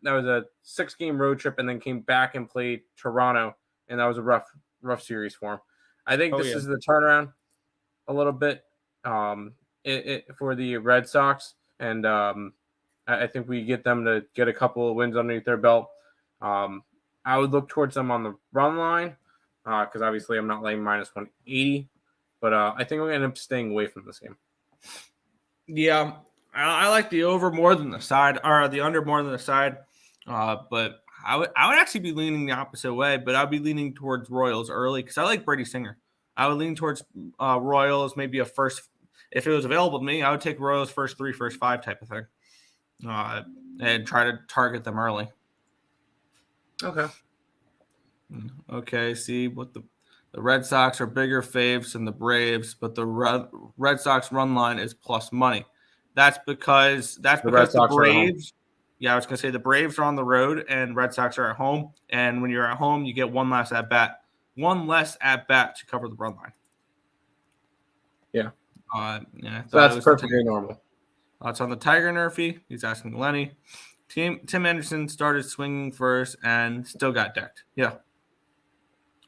6-game road trip, and then came back and played Toronto, and that was a rough series for them. I think this is the turnaround a little bit for the Red Sox, and I think we get them to get a couple of wins underneath their belt. I would look towards them on the run line because obviously I'm not laying -180, but I think I'm going to end up staying away from this game. Yeah, I like the over more than the side, or the under more than the side. But I would actually be leaning the opposite way, but I'd be leaning towards Royals early because I like Brady Singer. I would lean towards Royals, maybe a first. If it was available to me, I would take Royals first 3, first 5 type of thing, and try to target them early. Okay. See what the Red Sox are bigger faves than the Braves, but the Red Sox run line is plus money. That's because the Braves. Yeah, I was gonna say the Braves are on the road and Red Sox are at home, and when you're at home, you get one less at bat to cover the run line. Yeah. So that's perfectly normal. It's on the Tiger Nerfy. He's asking Lenny. Tim Anderson started swinging first and still got decked. Yeah.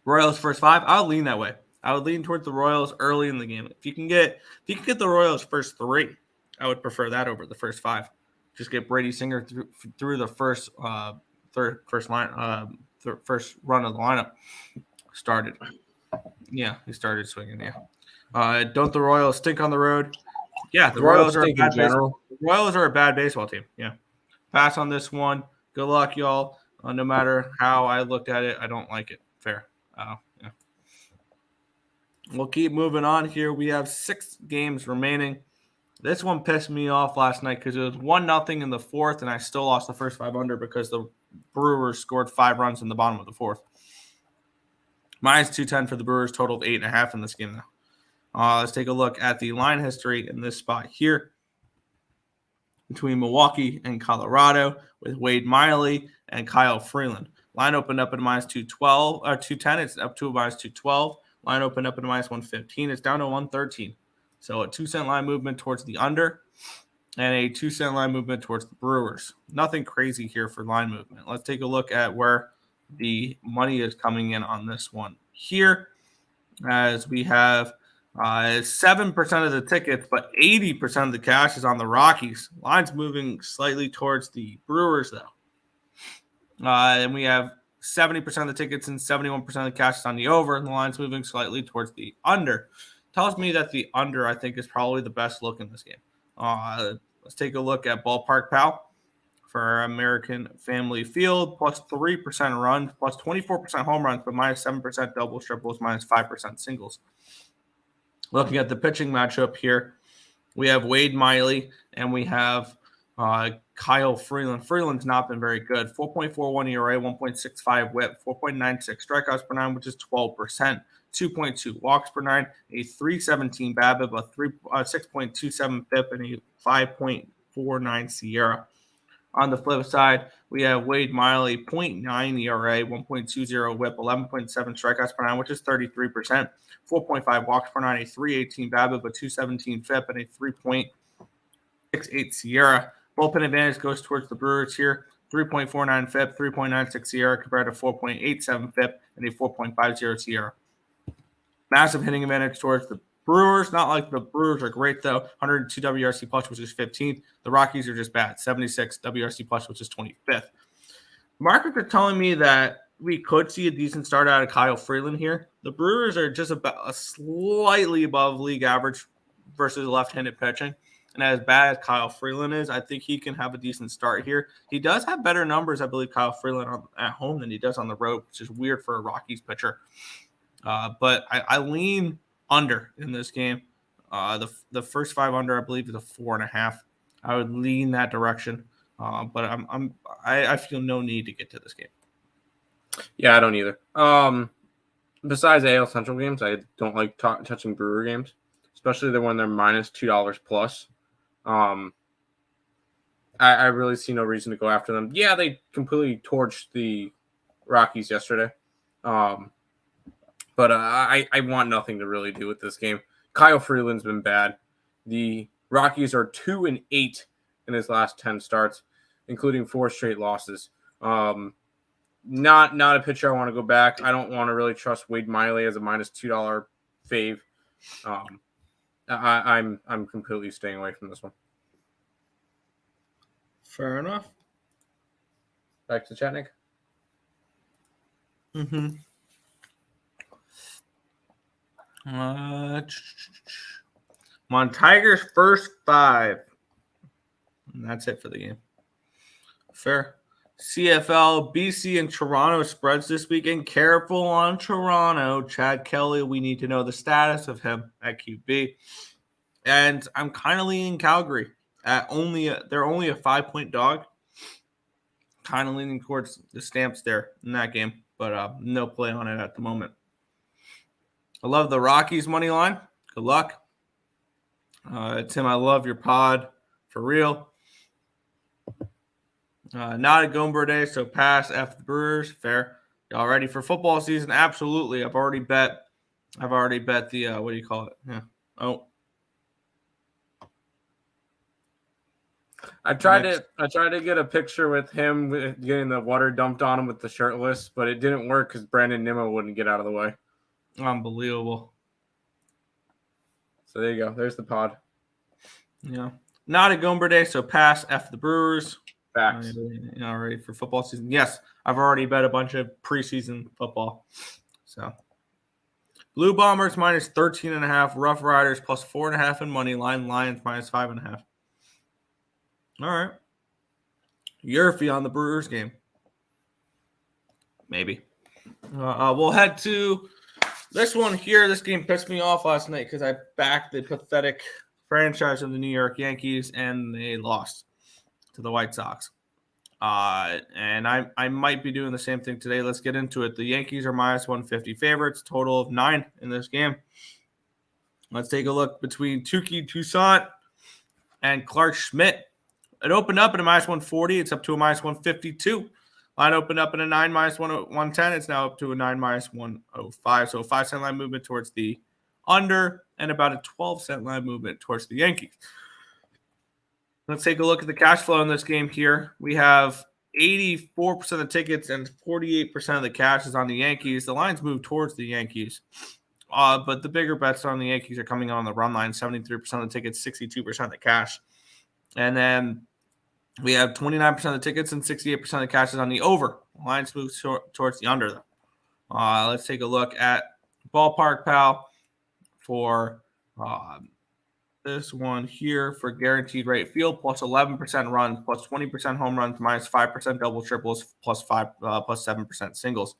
Royals first 5. I'll lean that way. I would lean towards the Royals early in the game. If you can get the Royals first 3, I would prefer that over the first 5. Just get Brady Singer through the first first run of the lineup. Started. Yeah, he started swinging. Yeah. Don't the Royals stink on the road? Yeah, the Royals are a bad baseball. The Royals are a bad baseball team. Yeah. Pass on this one. Good luck, y'all. No matter how I looked at it, I don't like it. Fair. Yeah. We'll keep moving on here. We have 6 games remaining. This one pissed me off last night because it was 1-0 in the 4th, and I still lost the first 5 under because the Brewers scored 5 runs in the bottom of the 4th. Minus 210 for the Brewers, totaled 8.5 in this game now. Let's take a look at the line history in this spot here between Milwaukee and Colorado with Wade Miley and Kyle Freeland. Line opened up at minus 212 or 210. It's up to minus 212. Line opened up at minus 115. It's down to 113. So a 2-cent line movement towards the under and a 2-cent line movement towards the Brewers. Nothing crazy here for line movement. Let's take a look at where the money is coming in on this one here, as we have 7% of the tickets, but 80% of the cash is on the Rockies. Line's moving slightly towards the Brewers, though. And we have 70% of the tickets and 71% of the cash is on the over, and the line's moving slightly towards the under. Tells me that the under, I think, is probably the best look in this game. Let's take a look at Ballpark Pal for our American Family Field, plus 3% runs, plus 24% home runs, but minus 7% doubles, triples, minus 5% singles. Looking at the pitching matchup here, we have Wade Miley and we have Kyle Freeland. Freeland's not been very good. 4.41 ERA, 1.65 WHIP, 4.96 strikeouts per 9, which is 12%. 2.2 walks per 9, a 3.17 BABIP, a 6.27 FIP, and a 5.49 SIERA. On the flip side, we have Wade Miley, 0.9 ERA, 1.20 WHIP, 11.7 strikeouts per 9, which is 33%. 4.5 walks per 9, a 3.18 BABIP, a 2.17 FIP, and a 3.68 SIERA. Bullpen advantage goes towards the Brewers here. 3.49 FIP, 3.96 SIERA compared to 4.87 FIP and a 4.50 SIERA. Massive hitting advantage towards the Brewers. Not like the Brewers are great, though. 102 WRC plus, which is 15th. The Rockies are just bad. 76 WRC plus, which is 25th. Markets are telling me that we could see a decent start out of Kyle Freeland here. The Brewers are just about a slightly above league average versus left-handed pitching. And as bad as Kyle Freeland is, I think he can have a decent start here. He does have better numbers, I believe, Kyle Freeland at home than he does on the road, which is weird for a Rockies pitcher. But I lean under in this game. The first 5 under, I believe, is a 4.5. I would lean that direction. But I feel no need to get to this game. Yeah, I don't either. Besides AL Central games, I don't like touching Brewer games, especially when they're minus $2 plus. I really see no reason to go after them. Yeah, they completely torched the Rockies yesterday. But I want nothing to really do with this game. Kyle Freeland's been bad. The Rockies are 2-8 in his last 10 starts, including 4 straight losses. Not a pitcher I want to go back. I don't want to really trust Wade Miley as a minus $2 fave. I'm completely staying away from this one. Fair enough. Back to Chatnik. Mm-hmm. I'm on Tigers first 5. And that's it for the game. Fair. CFL, BC, and Toronto spreads this weekend. Careful on Toronto. Chad Kelly, we need to know the status of him at QB. And I'm kind of leaning Calgary at they're only a 5-point dog. Kind of leaning towards the Stamps there in that game, but no play on it at the moment. I love the Rockies money line. Good luck. Tim, I love your pod. For real. Not a Gomber day, so pass. F the Brewers. Fair. Y'all ready for football season? Absolutely. I've already bet the what do you call it? Yeah. Oh. I tried to get a picture with him getting the water dumped on him with the shirtless, but it didn't work because Brandon Nimmo wouldn't get out of the way. Unbelievable. So there you go. There's the pod. Yeah. Not a Gomber day, so pass. F the Brewers. Facts. Ready for football season? Yes, I've already bet a bunch of preseason football. So, Blue Bombers minus 13.5. Rough Riders plus 4.5 in money line. Lions minus 5.5. All right. Yerfie on the Brewers game. Maybe. We'll head to this one here. This game pissed me off last night because I backed the pathetic franchise of the New York Yankees, and they lost to the White Sox. And I might be doing the same thing today. Let's get into it. The Yankees are minus 150 favorites, total of 9 in this game. Let's take a look between Touki Toussaint and Clark Schmidt. It opened up at a minus 140. It's up to a minus 152. Line opened up at a 9 minus 110. It's now up to a 9 minus 105. So a 5-cent line movement towards the under and about a 12-cent line movement towards the Yankees. Let's take a look at the cash flow in this game here. We have 84% of the tickets and 48% of the cash is on the Yankees. The lines move towards the Yankees. But the bigger bets on the Yankees are coming on the run line, 73% of the tickets, 62% of the cash. And then we have 29% of the tickets and 68% of the cash is on the over. Lines move towards the under, though. Let's take a look at Ballpark Pal for this one here for guaranteed rate field, plus 11% runs, plus 20% home runs, minus 5% double triples, plus 7% singles.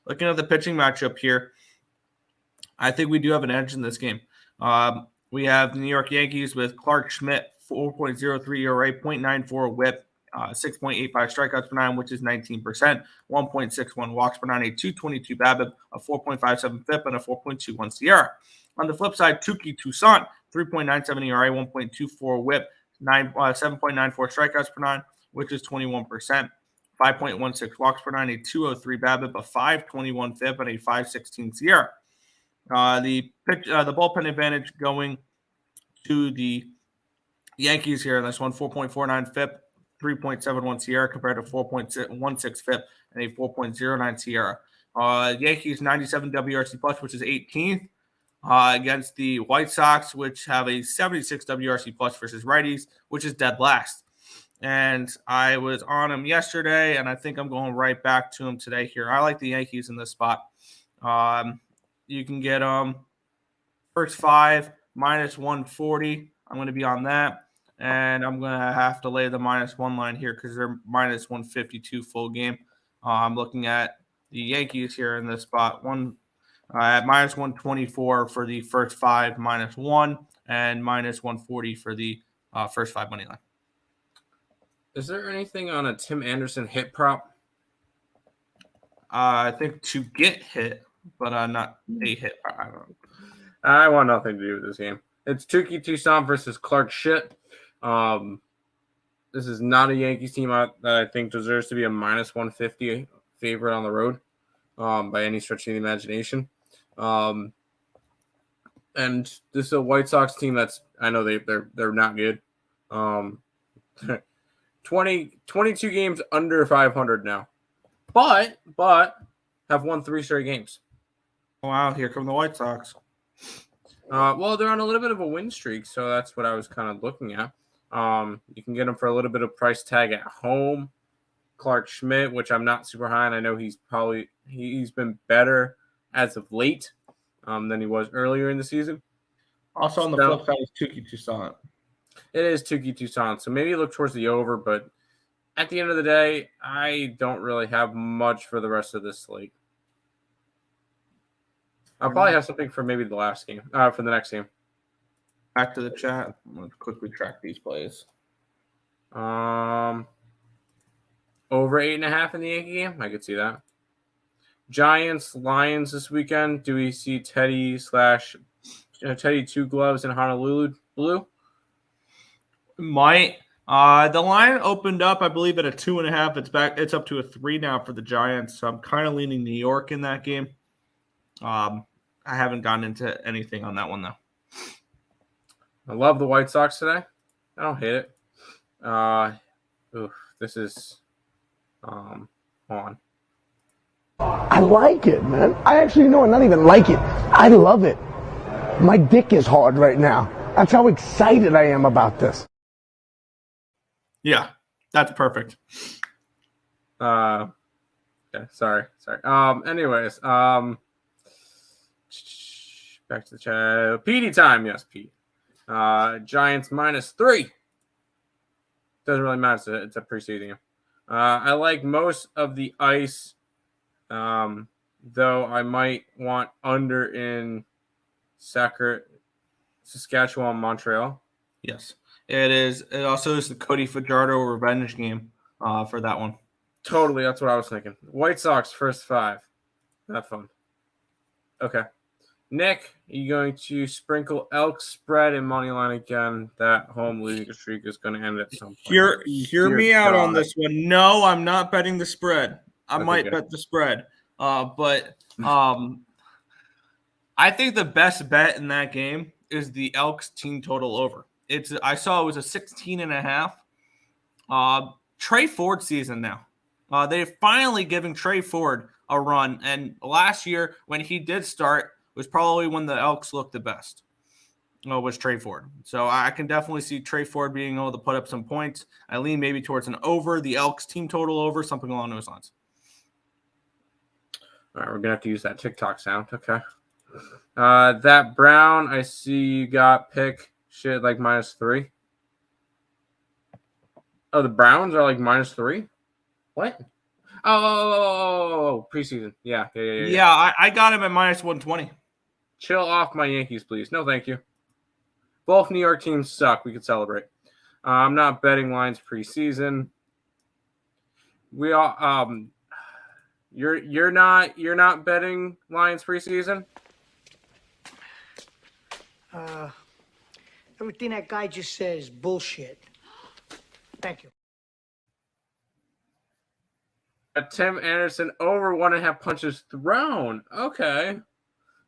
Looking at the pitching matchup here, I think we do have an edge in this game. We have the New York Yankees with Clark Schmidt, 4.03 ERA, 0.94 WHIP, 6.85 strikeouts per 9, which is 19%, 1.61 walks per 9, a 2.22 BABIP, a 4.57 FIP, and a 4.21 SIERA. On the flip side, Touki Toussaint, 3.97 ERA, 1.24 WHIP, 7.94 strikeouts per 9, which is 21%, 5.16 walks per 9, a 2.03 BABIP, a 5.21 FIP, and a 5.16 SIERA. The bullpen advantage going to the Yankees here in this one, 4.49 FIP, 3.71 SIERA compared to 4.16 FIP and a 4.09 SIERA. Yankees 97 WRC plus, which is 18th. Against the White Sox, which have a 76 WRC plus versus righties, which is dead last. And I was on them yesterday, and I think I'm going right back to them today here. I like the Yankees in this spot. You can get first 5 minus 140. I'm going to be on that. And I'm going to have to lay the minus 1 line here because they're minus 152 full game. I'm looking at the Yankees here in this spot. At minus 124 for the first 5 minus 1 and minus 140 for the first 5 money line. Is there anything on a Tim Anderson hit prop? I think to get hit, but not a hit. I don't know. I want nothing to do with this game. It's Touki Toussaint versus Clark Schmidt. This is not a Yankees team that I think deserves to be a minus 150 favorite on the road by any stretch of the imagination. And this is a White Sox team that's, I know they're not good. 22 games under 500 now, but have won 3 straight games. Wow, here come the White Sox. Well, they're on a little bit of a win streak, so that's what I was kind of looking at. You can get them for a little bit of price tag at home. Clark Schmidt, which I'm not super high on. I know he's been better as of late than he was earlier in the season. Also on the flip side is Touki Toussaint. It is Touki Toussaint, so maybe look towards the over, but at the end of the day, I don't really have much for the rest of this slate. I'll probably have something for maybe the last game, for the next game. Back to the chat. I'm going to quickly track these plays. Over 8.5 in the Yankee game? I could see that. Giants, Lions this weekend. Do we see Teddy 2 gloves in Honolulu blue? Might. The line opened up, I believe, at a 2.5. It's up to a 3 now for the Giants. So I'm kind of leaning New York in that game. I haven't gotten into anything on that one, though. I love the White Sox today. I don't hate it. This is on. I like it, man. I actually not even like it. I love it. My dick is hard right now. That's how excited I am about this. Yeah, that's perfect. Okay, sorry. Anyways, back to the chat. PD time, yes, Pete. Giants -3. Doesn't really matter. It's a preseason game. I like most of the ice, though I might want under in Saskatchewan, Montreal. Yes, it is. It also is the Cody Fajardo revenge game for that one. Totally, that's what I was thinking. White Sox first 5. Have fun. Okay. Nick, are you going to sprinkle Elk spread and money line again? That home losing streak is going to end at some point. Hear me out on this one. No, I'm not betting the spread. I might bet the spread. But I think the best bet in that game is the Elks team total over. I saw it was a 16.5. Trey Ford season now. They're finally giving Trey Ford a run. And last year, when he did start, was probably when the Elks looked the best. Was Trey Ford. So I can definitely see Trey Ford being able to put up some points. I lean maybe towards an over, the Elks team total over, something along those lines. All right, we're going to have to use that TikTok sound. Okay. That Brown, I see you got pick shit like -3. Oh, the Browns are like -3? What? Oh, preseason. Yeah. I got him at -120. Chill off my Yankees, please. No, thank you. Both New York teams suck. We could celebrate. I'm not betting lines preseason. We all you're not betting lines preseason? Everything that guy just said is bullshit. Thank you. Tim Anderson over 1.5 punches thrown. Okay.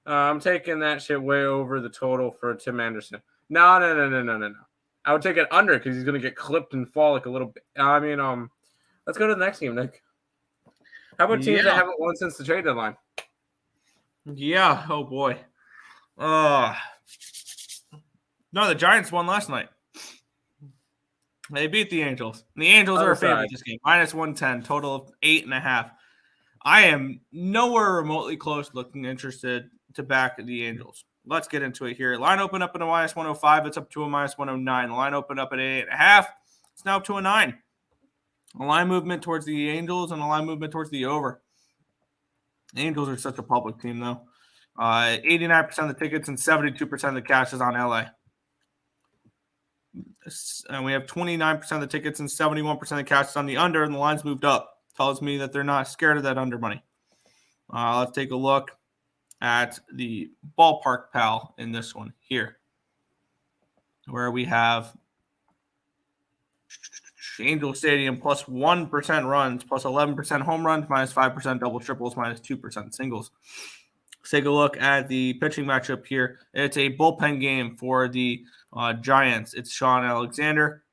I'm taking that shit way over the total for Tim Anderson. No. I would take it under because he's going to get clipped and fall like a little bit. I mean, let's go to the next game, Nick. How about teams that haven't won since the trade deadline? Yeah. Oh, boy. No, the Giants won last night. They beat the Angels. And the Angels are a favorite this game. -110, total of 8.5. I am nowhere remotely close looking interested to back the Angels. Let's get into it here. Line opened up at a -105. It's up to a -109. The line opened up at 8.5. It's now up to a 9. A line movement towards the Angels and a line movement towards the over. The Angels are such a public team, though. 89% of the tickets and 72% of the cash is on LA. And we have 29% of the tickets and 71% of the cash is on the under, and the line's moved up. Tells me that they're not scared of that under money. Let's take a look at the ballpark pal in this one here, where we have Angel Stadium plus 1% runs, plus 11% home runs, -5% double triples, -2% singles. Let's take a look at the pitching matchup here. It's a bullpen game for the Giants. It's Sean Alexander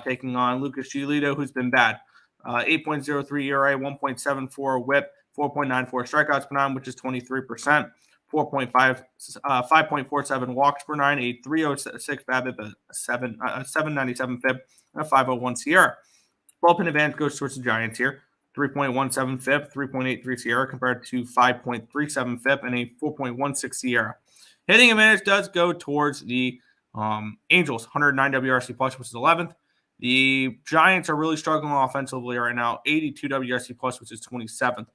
taking on Lucas Giolito, who's been bad. 8.03 ERA, 1.74 WHIP, 4.94 strikeouts per 9, which is 23%. 5.47 walks per 9, a 306 BABIP, a 797 FIP, and a 501 SIERA. Bullpen advantage goes towards the Giants here. 3.17 FIP, 3.83 SIERA compared to 5.37 FIP and a 4.16 SIERA. Hitting advantage does go towards the Angels, 109 WRC plus, which is 11th. The Giants are really struggling offensively right now, 82 WRC plus, which is 27th.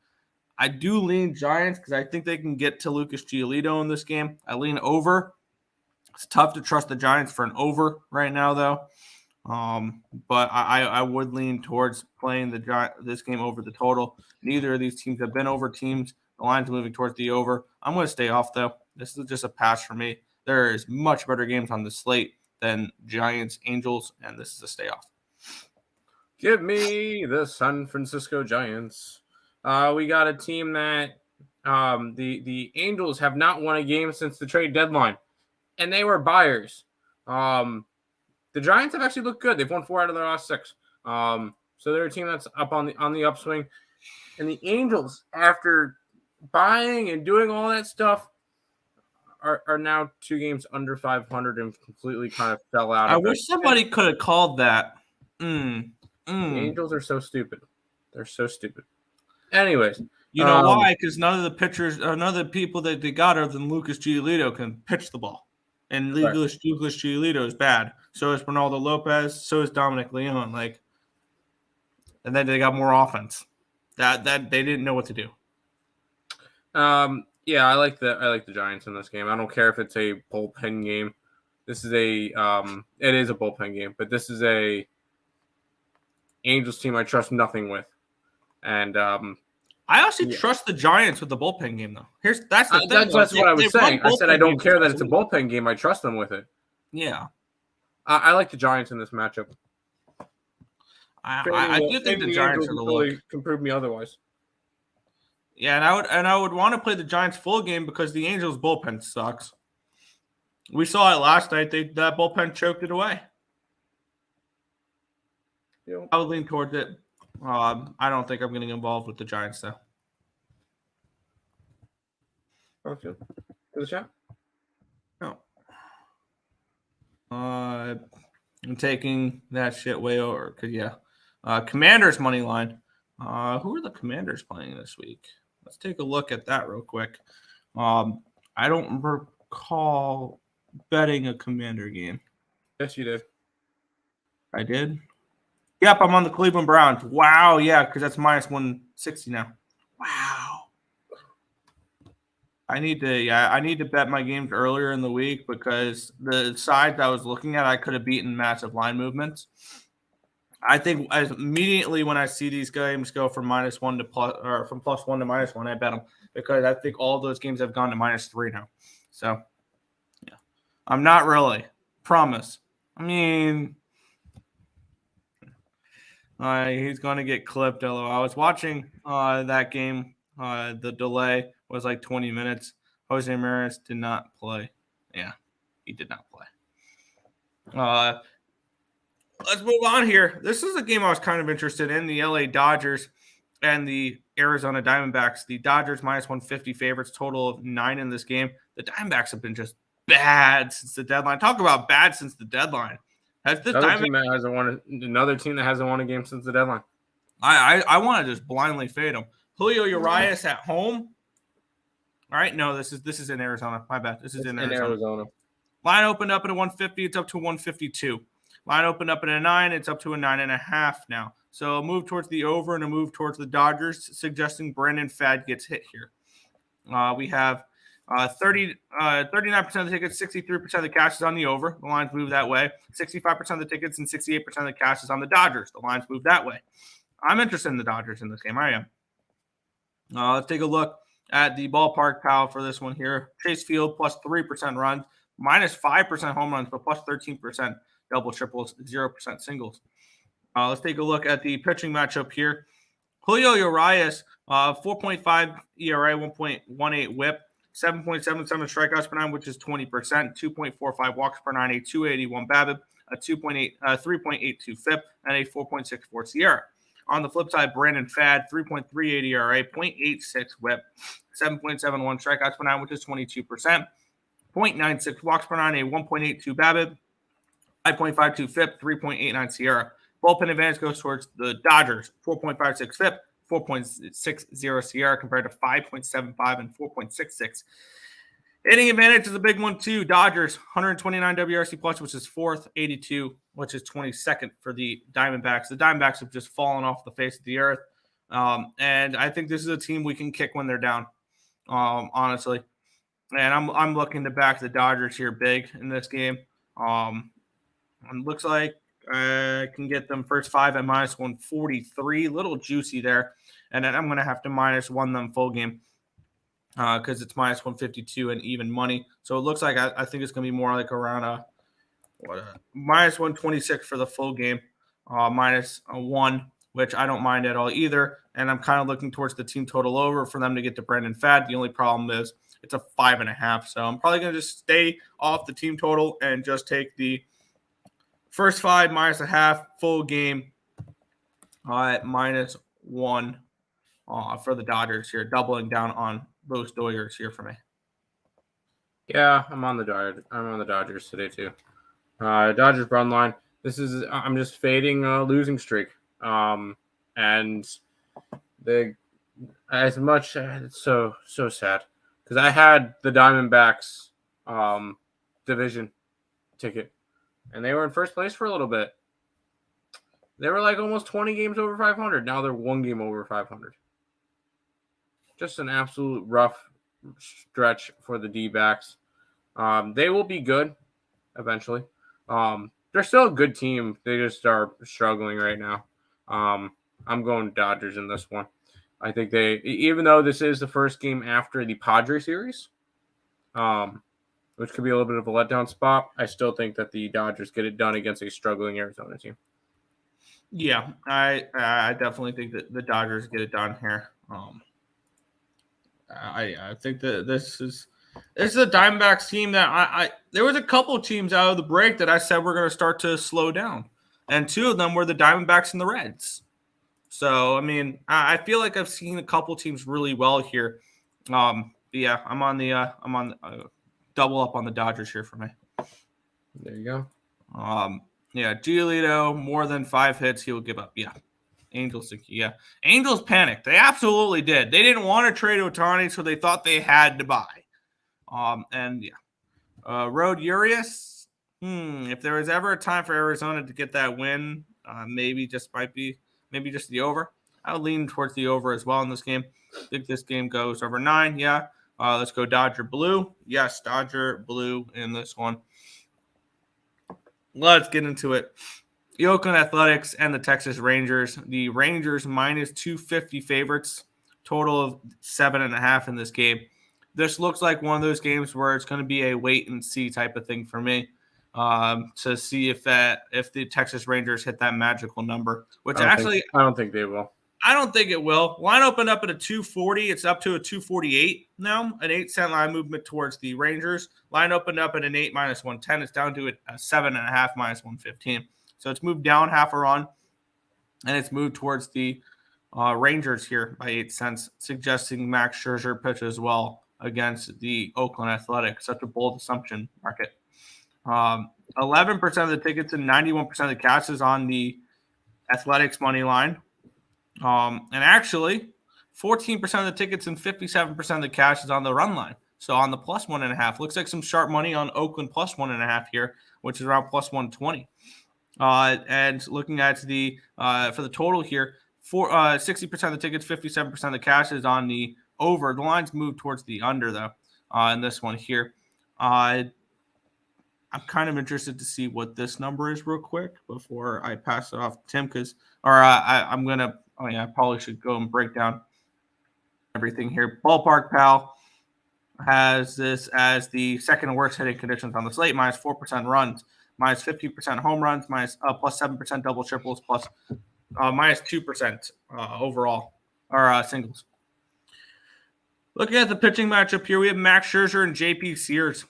I do lean Giants because I think they can get to Lucas Giolito in this game. I lean over. It's tough to trust the Giants for an over right now, though. But I would lean towards playing this game over the total. Neither of these teams have been over teams. The line's moving towards the over. I'm going to stay off, though. This is just a pass for me. There is much better games on the slate than Giants, Angels, and this is a stay off. Give me the San Francisco Giants. We got a team that the Angels have not won a game since the trade deadline, and they were buyers. The Giants have actually looked good. They've won 4 out of their last 6. So they're a team that's up on the upswing. And the Angels, after buying and doing all that stuff, are now 2 games under 500 and completely kind of fell out. I wish somebody could have called that. The Angels are so stupid. They're so stupid. Anyways. You know why? Because none of the pitchers, none of the people that they got other than Lucas Giolito can pitch the ball. And Lucas Giolito is bad. So is Ronaldo Lopez. So is Dominic Leon. And then they got more offense. That they didn't know what to do. Yeah, I like the Giants in this game. I don't care if it's a bullpen game. This is it is a bullpen game, but this is a Angels team I trust nothing with. And I also trust the Giants with the bullpen game, though. That's the thing. That's what I was saying. I said I don't care that it's a bullpen game. I trust them with it. Yeah. I like the Giants in this matchup. I do think the Giants are the look. Can prove me otherwise. Yeah, and I would want to play the Giants full game because the Angels bullpen sucks. We saw it last night. That bullpen choked it away. Yep. I would lean towards it. I don't think I'm getting involved with the Giants, though. Okay. To the chat? No. I'm taking that shit way over. Commanders money line. Who are the Commanders playing this week? Let's take a look at that real quick. I don't recall betting a Commander game. Yes, you did. I did? Yep, I'm on the Cleveland Browns. Wow, yeah, because that's minus 160 now. Wow. I need to bet my games earlier in the week because the sides I was looking at, I could have beaten massive line movements. I think immediately when I see these games go from -1 to plus, or from +1 to -1, I bet them because I think all those games have gone to -3 now. So, yeah, I'm not really. Promise. I mean, he's going to get clipped. Although I was watching that game, the delay was like 20 minutes. Jose Ramirez did not play. Yeah, he did not play. Let's move on here. This is a game I was kind of interested in, the LA Dodgers and the Arizona Diamondbacks. The Dodgers -150 favorites, total of 9 in this game. The Diamondbacks have been just bad since the deadline. Talk about bad since the deadline. Another team that hasn't won a game since the deadline. I want to just blindly fade them. Julio Urias at home. All right, no, this is in Arizona. My bad. This is in Arizona. Line opened up at a 150. It's up to 152. Line opened up at a 9. It's up to a 9.5 now. So a move towards the over and a move towards the Dodgers, suggesting Brandon Fad gets hit here. We have 39% of the tickets, 63% of the cash is on the over. The lines move that way. 65% of the tickets and 68% of the cash is on the Dodgers. The lines move that way. I'm interested in the Dodgers in this game. I am. Let's take a look at the ballpark pal for this one here. Chase Field +3% runs, -5% home runs, but +13% double triples, 0% singles. Let's take a look at the pitching matchup here. Julio Urias, 4.5 ERA, 1.18 WHIP, 7.77 strikeouts per 9, which is 20%, 2.45 walks per 9, a 281 BABIP, a 3.82 FIP, and a 4.64 SIERA. On the flip side, Brandon Fad, 3.38 ERA, 0.86 WHIP, 7.71 strikeouts per 9, which is 22%, 0.96 walks per 9, a 1.82 BABIP, 5.52 FIP, 3.89 SIERA. Bullpen advantage goes towards the Dodgers, 4.56 FIP, 4.60 SIERA compared to 5.75 and 4.66. Inning advantage is a big one too. Dodgers, 129 WRC plus, which is 4th, 82, which is 22nd for the Diamondbacks. The Diamondbacks have just fallen off the face of the earth. And I think this is a team we can kick when they're down, honestly. And I'm looking to back the Dodgers here big in this game. It looks like I can get them first 5 at -143. Little juicy there. And then I'm going to have to -1 them full game because it's -152 and even money. So it looks like I think it's going to be more like around a -126 for the full game, -1, which I don't mind at all either. And I'm kind of looking towards the team total over for them to get to Brandon Fad. The only problem is it's a 5.5. So I'm probably going to just stay off the team total and just take the first 5 -0.5 full game at -1 for the Dodgers here, doubling down on those Dodgers here for me. Yeah, I'm on the Dodgers today too. Dodgers run line I'm just fading a losing streak. And as much it's so sad because I had the Diamondbacks division ticket, and they were in first place for a little bit. They were like almost 20 games over 500. Now they're 1 game over 500. Just an absolute rough stretch for the D-backs. They will be good eventually. They're still a good team. They just are struggling right now. I'm going Dodgers in this one. I think they, even though this is the first game after the Padre series, which could be a little bit of a letdown spot, I still think that the Dodgers get it done against a struggling Arizona team. Yeah, I definitely think that the Dodgers get it done here. I think that this is a Diamondbacks team that there was a couple teams out of the break that I said we're going to start to slow down, and 2 of them were the Diamondbacks and the Reds. So I mean, I feel like I've seen a couple teams really well here. Yeah, I'm on double up on the Dodgers here for me. There you go. Yeah, Giolito, more than 5 hits, he will give up. Yeah. Angels panicked. They absolutely did. They didn't want to trade Ohtani, so they thought they had to buy. Road Urias. If there was ever a time for Arizona to get that win, maybe just the over. I would lean towards the over as well in this game. I think this game goes over 9. Yeah. Let's go Dodger Blue. Yes, Dodger Blue in this one. Let's get into it. The Oakland Athletics and the Texas Rangers. The Rangers minus 250 favorites, total of 7.5 in this game. This looks like one of those games where it's going to be a wait and see type of thing for me, to see if the Texas Rangers hit that magical number. Which I don't think they will. I don't think it will. Line opened up at a 240. It's up to a 248 now. An 8-cent line movement towards the Rangers. Line opened up at an 8 minus 110. It's down to a 7.5 minus 115. So it's moved down half a run, and it's moved towards the Rangers here by 8 cents, suggesting Max Scherzer pitches well against the Oakland Athletics. Such a bold assumption, market. 11% of the tickets and 91% of the cash is on the Athletics money line. And actually, 14% of the tickets and 57% of the cash is on the run line. So on the plus 1.5. Looks like some sharp money on Oakland plus 1.5 here, which is around plus 120. And looking at the for the total here, 60% of the tickets, 57% of the cash is on the over. The lines move towards the under though. In this one here, I'm kind of interested to see what this number is real quick before I pass it off to Tim, I'm gonna. Oh yeah, I probably should go and break down everything here. Ballpark Pal has this as the second worst hitting conditions on the slate, minus 4% runs, minus 50% home runs, minus plus 7% double triples, plus minus 2% overall or singles. Looking at the pitching matchup here, we have Max Scherzer and JP Sears.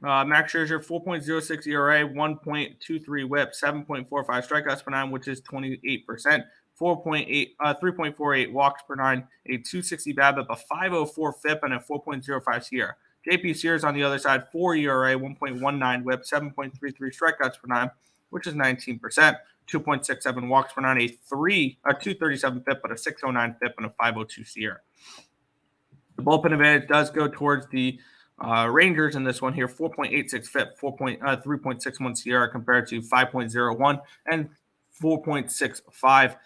Max Scherzer, 4.06 ERA, 1.23 WHIP, 7.45 strikeouts per 9, which is 28%. 3.48 walks per 9, a 260 BABIP, a 504 FIP, and a 4.05 SIERA. JP Sears on the other side, 4 ERA, 1.19 WHIP, 7.33 strikeouts per 9, which is 19%. 2.67 walks per 9, a 237 FIP, but a 609 FIP, and a 502 SIERA. The bullpen advantage does go towards the Rangers in this one here, 4.86 FIP, 3.61 SIERA compared to 5.01 and 4.65.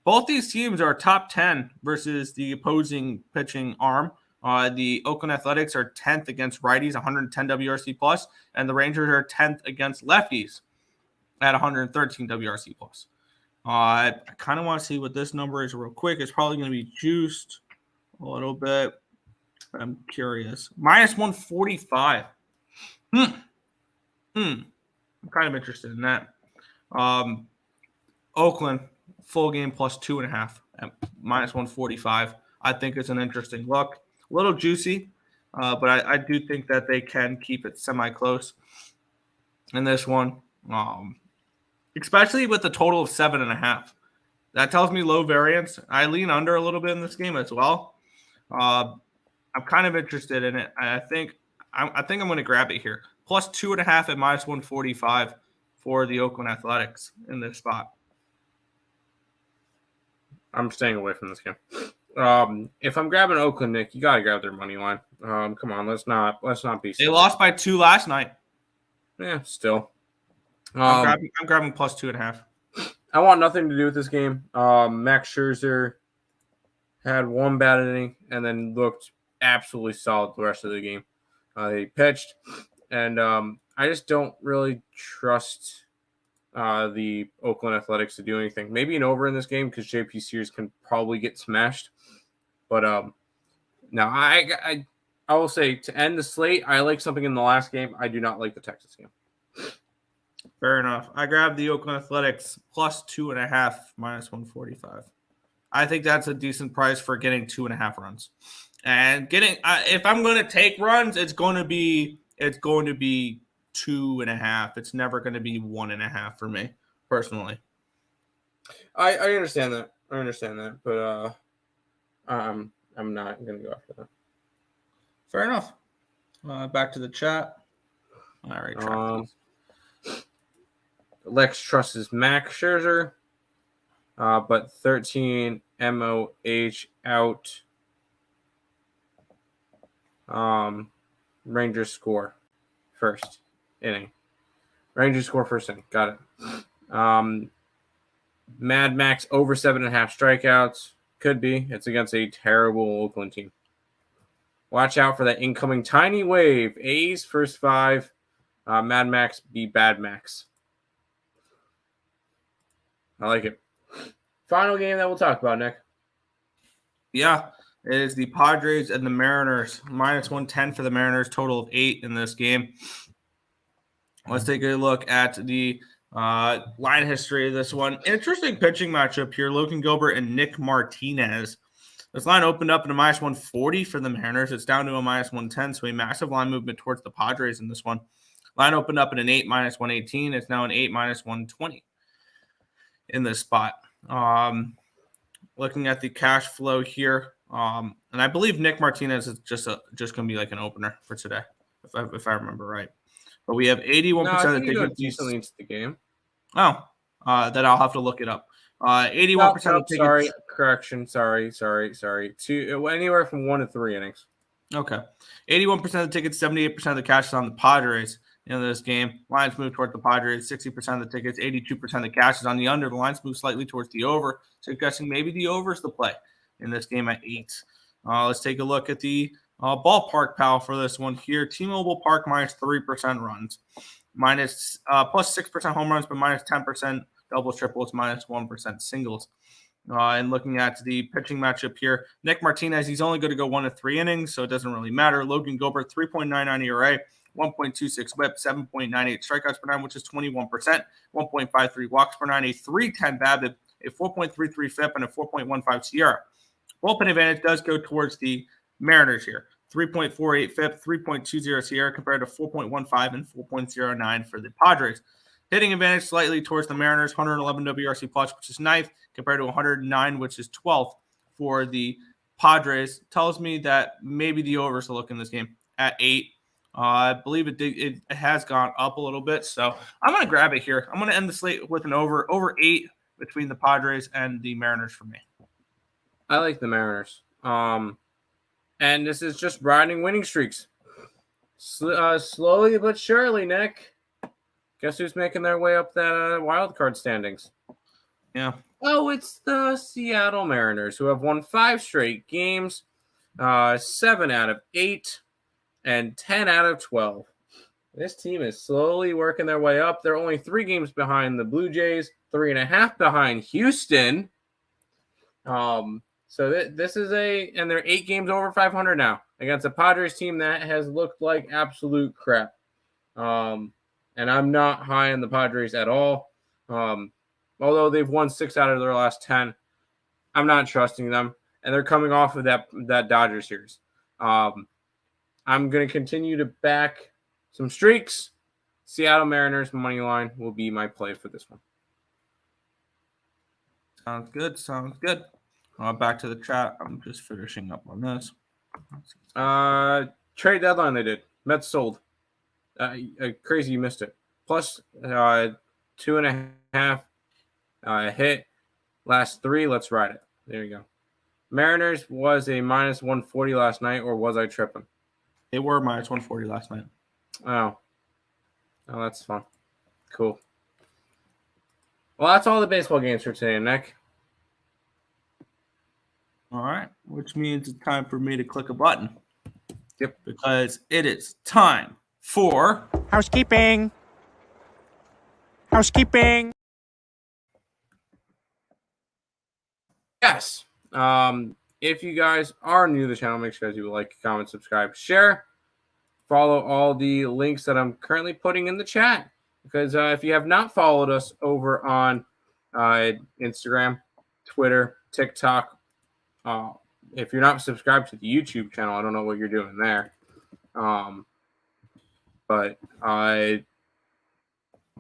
Both these teams are top 10 versus the opposing pitching arm. The Oakland Athletics are 10th against righties, 110 WRC plus, and the Rangers are 10th against lefties at 113 WRC plus. I kind of want to see what this number is real quick. It's probably going to be juiced a little bit. I'm curious. Minus 145. I'm kind of interested in that. Oakland, full game plus 2.5 at minus 145. I think it's an interesting look. A little juicy, but I do think that they can keep it semi-close in this one, especially with the total of 7.5. That tells me low variance. I lean under a little bit in this game as well. I'm kind of interested in it. I think I'm going to grab it here. Plus 2.5 at minus 145 for the Oakland Athletics in this spot. I'm staying away from this game. If I'm grabbing Oakland, Nick, you gotta grab their money line. Come on, let's not be. They silly. lost by 2 last night. Yeah, still. I'm grabbing plus 2.5. I want nothing to do with this game. Max Scherzer had one bad inning and then looked absolutely solid the rest of the game. He pitched, and I just don't really trust the Oakland Athletics to do anything. Maybe an over in this game because JP Sears can probably get smashed. But no, I will say to end the slate, I like something in the last game. I do not like the Texas game. Fair enough. I grabbed the Oakland Athletics plus 2.5 minus 145. I think that's a decent price for getting 2.5 runs. And getting if I'm going to take runs, it's going to be 2.5. It's never going to be 1.5 for me personally. I understand that. But I'm not going to go after that. Fair enough. Back to the chat. All right. Lex trusts Max Scherzer, but 13 MOH out. Rangers score first inning. Got it. Mad Max over 7.5 strikeouts. Could be. It's against a terrible Oakland team. Watch out for that incoming tiny wave. A's first 5. Mad Max be Bad Max. I like it. Final game that we'll talk about, Nick. Yeah, it is the Padres and the Mariners. Minus 110 for the Mariners, total of 8 in this game. Let's take a look at the line history of this one. Interesting pitching matchup here. Logan Gilbert and Nick Martinez. This line opened up in a minus 140 for the Mariners. It's down to a minus 110, so a massive line movement towards the Padres in this one. Line opened up at an 8 minus 118. It's now an 8 minus 120 in this spot. Looking at the cash flow here, and I believe Nick Martinez is just going to be like an opener for today, if I remember right. But we have 81% of the tickets decently into the game. Oh, then I'll have to look it up. 81% of the tickets. Sorry, correction. Sorry. Anywhere from 1 to 3 innings. Okay, 81% of the tickets, 78% of the cash is on the Padres in this game. Lines move toward the Padres. 60% of the tickets, 82% of the cash is on the under. The lines move slightly towards the over, suggesting maybe the over is the play in this game at 8. Let's take a look at the ballpark pal for this one here. T-Mobile Park minus 3% runs, minus plus 6% home runs, but minus 10% doubles, triples, minus 1% singles. And looking at the pitching matchup here, Nick Martinez, he's only going to go 1 to 3 innings, so it doesn't really matter. Logan Gilbert, 3.99 ERA, 1.26 whip, 7.98 strikeouts per 9, which is 21%, 1.53 walks per 9, a 3.10 BABIP, a 4.33 FIP, and a 4.15 SIERA. Bullpen advantage does go towards the Mariners here. 3.48 FIP, 3.20 SIERA compared to 4.15 and 4.09 for the Padres. Hitting advantage slightly towards the Mariners, 111 WRC plus, which is 9th, compared to 109, which is 12th for the Padres. Tells me that maybe the overs to look in this game at 8. I believe it has gone up a little bit, so I'm going to grab it here. I'm going to end the slate with an over 8 between the Padres and the Mariners for me. I like the Mariners. And this is just riding winning streaks. Slowly but surely, Nick. Guess who's making their way up that wild card standings? Yeah. Oh, it's the Seattle Mariners, who have won 5 straight games, 7 out of 8, and 10 out of 12. This team is slowly working their way up. They're only 3 games behind the Blue Jays, 3.5 behind Houston. So this is and they're 8 games over 500 now against a Padres team that has looked like absolute crap. And I'm not high on the Padres at all. Although they've won 6 out of their last 10, I'm not trusting them. And they're coming off of that Dodgers series. I'm going to continue to back some streaks. Seattle Mariners money line will be my play for this one. Sounds good. Back to the chat. I'm just finishing up on this. Trade deadline they did. Mets sold. Crazy you missed it. Plus, 2.5 hit. Last 3, let's ride it. There you go. Mariners was a minus 140 last night, or was I tripping? They were minus 140 last night. Oh, that's fun. Cool. Well, that's all the baseball games for today, Nick. All right, which means it's time for me to click a button. Yep. Because it is time for Housekeeping. Housekeeping. Yes. If you guys are new to the channel, make sure you like, comment, subscribe, share. Follow all the links that I'm currently putting in the chat. Because if you have not followed us over on Instagram, Twitter, TikTok, if you're not subscribed to the YouTube channel, I don't know what you're doing there. But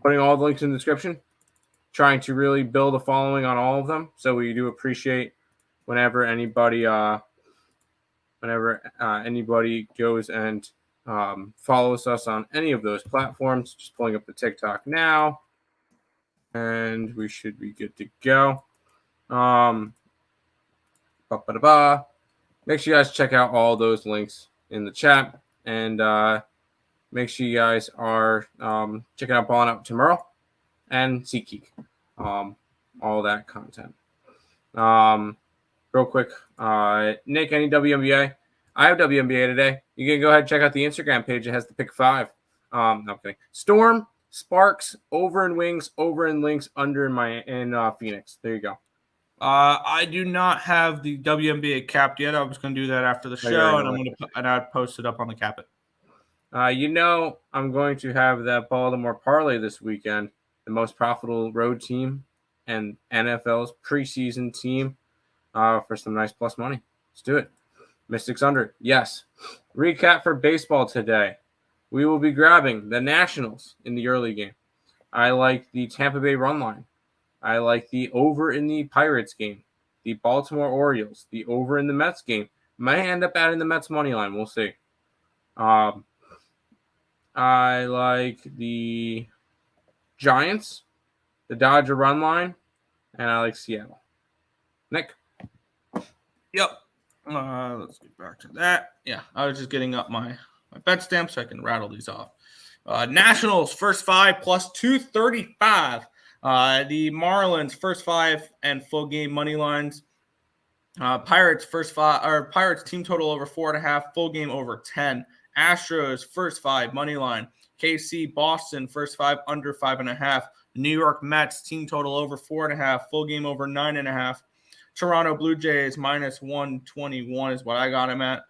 putting all the links in the description, trying to really build a following on all of them. So we do appreciate whenever anybody goes and follows us on any of those platforms. Just pulling up the TikTok now, and we should be good to go. Make sure you guys check out all those links in the chat, and make sure you guys are checking out Ballin' Out tomorrow and SeatGeek, all that content. Real quick, Nick, any WNBA? I have WNBA today. You can go ahead and check out the Instagram page. It has the pick 5. No, I'm kidding. Storm, Sparks, over in Wings, over in Lynx, under in Phoenix. There you go. I do not have the WNBA capped yet. I was going to do that after the show, and I'd post it up on the Cappit. I'm going to have that Baltimore parlay this weekend, the most profitable road team and NFL's preseason team, for some nice plus money. Let's do it. Mystics under. Yes. Recap for baseball today. We will be grabbing the Nationals in the early game. I like the Tampa Bay run line. I like the over in the Pirates game. The Baltimore Orioles. The over in the Mets game. Might end up adding the Mets money line. We'll see. I like the Giants, the Dodger run line, and I like Seattle. Nick? Yep. Let's get back to that. Yeah, I was just getting up my bet stamp so I can rattle these off. Nationals, first 5 plus 235. The Marlins, first 5 and full game money lines. Pirates, first 5, or Pirates team total over 4.5, full game over 10. Astros, first 5 money line. KC, Boston, first 5 under 5.5. New York Mets team total over 4.5, full game over 9.5. Toronto Blue Jays minus 121 is what I got him at.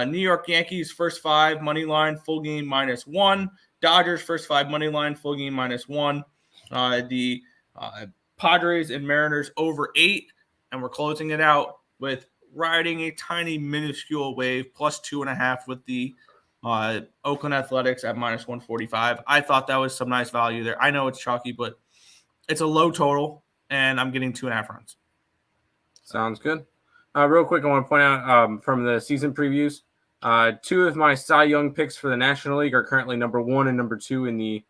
New York Yankees first 5 money line, full game minus 1. Dodgers first 5 money line, full game minus 1. The Padres and Mariners over 8, and we're closing it out with riding a tiny minuscule wave plus 2.5 with the Oakland Athletics at minus 145. I thought that was some nice value there. I know it's chalky, but it's a low total, and I'm getting 2.5 runs. Sounds good. Real quick, I want to point out from the season previews, 2 of my Cy Young picks for the National League are currently number 1 and number 2 in the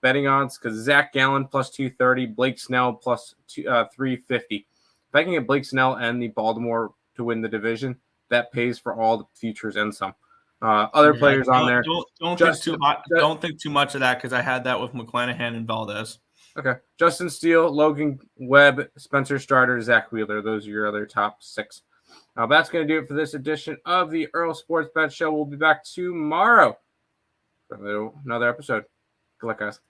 betting odds, because Zach Gallen plus 230, Blake Snell plus 350. If I can get Blake Snell and the Baltimore to win the division, that pays for all the futures and some. Other players on there. Don't think too much of that, because I had that with McClanahan and Valdez. Okay. Justin Steele, Logan Webb, Spencer Strider, Zach Wheeler. Those are your other top 6. That's going to do it for this edition of the Earle Sports Bet Show. We'll be back tomorrow for another episode. Good luck, guys.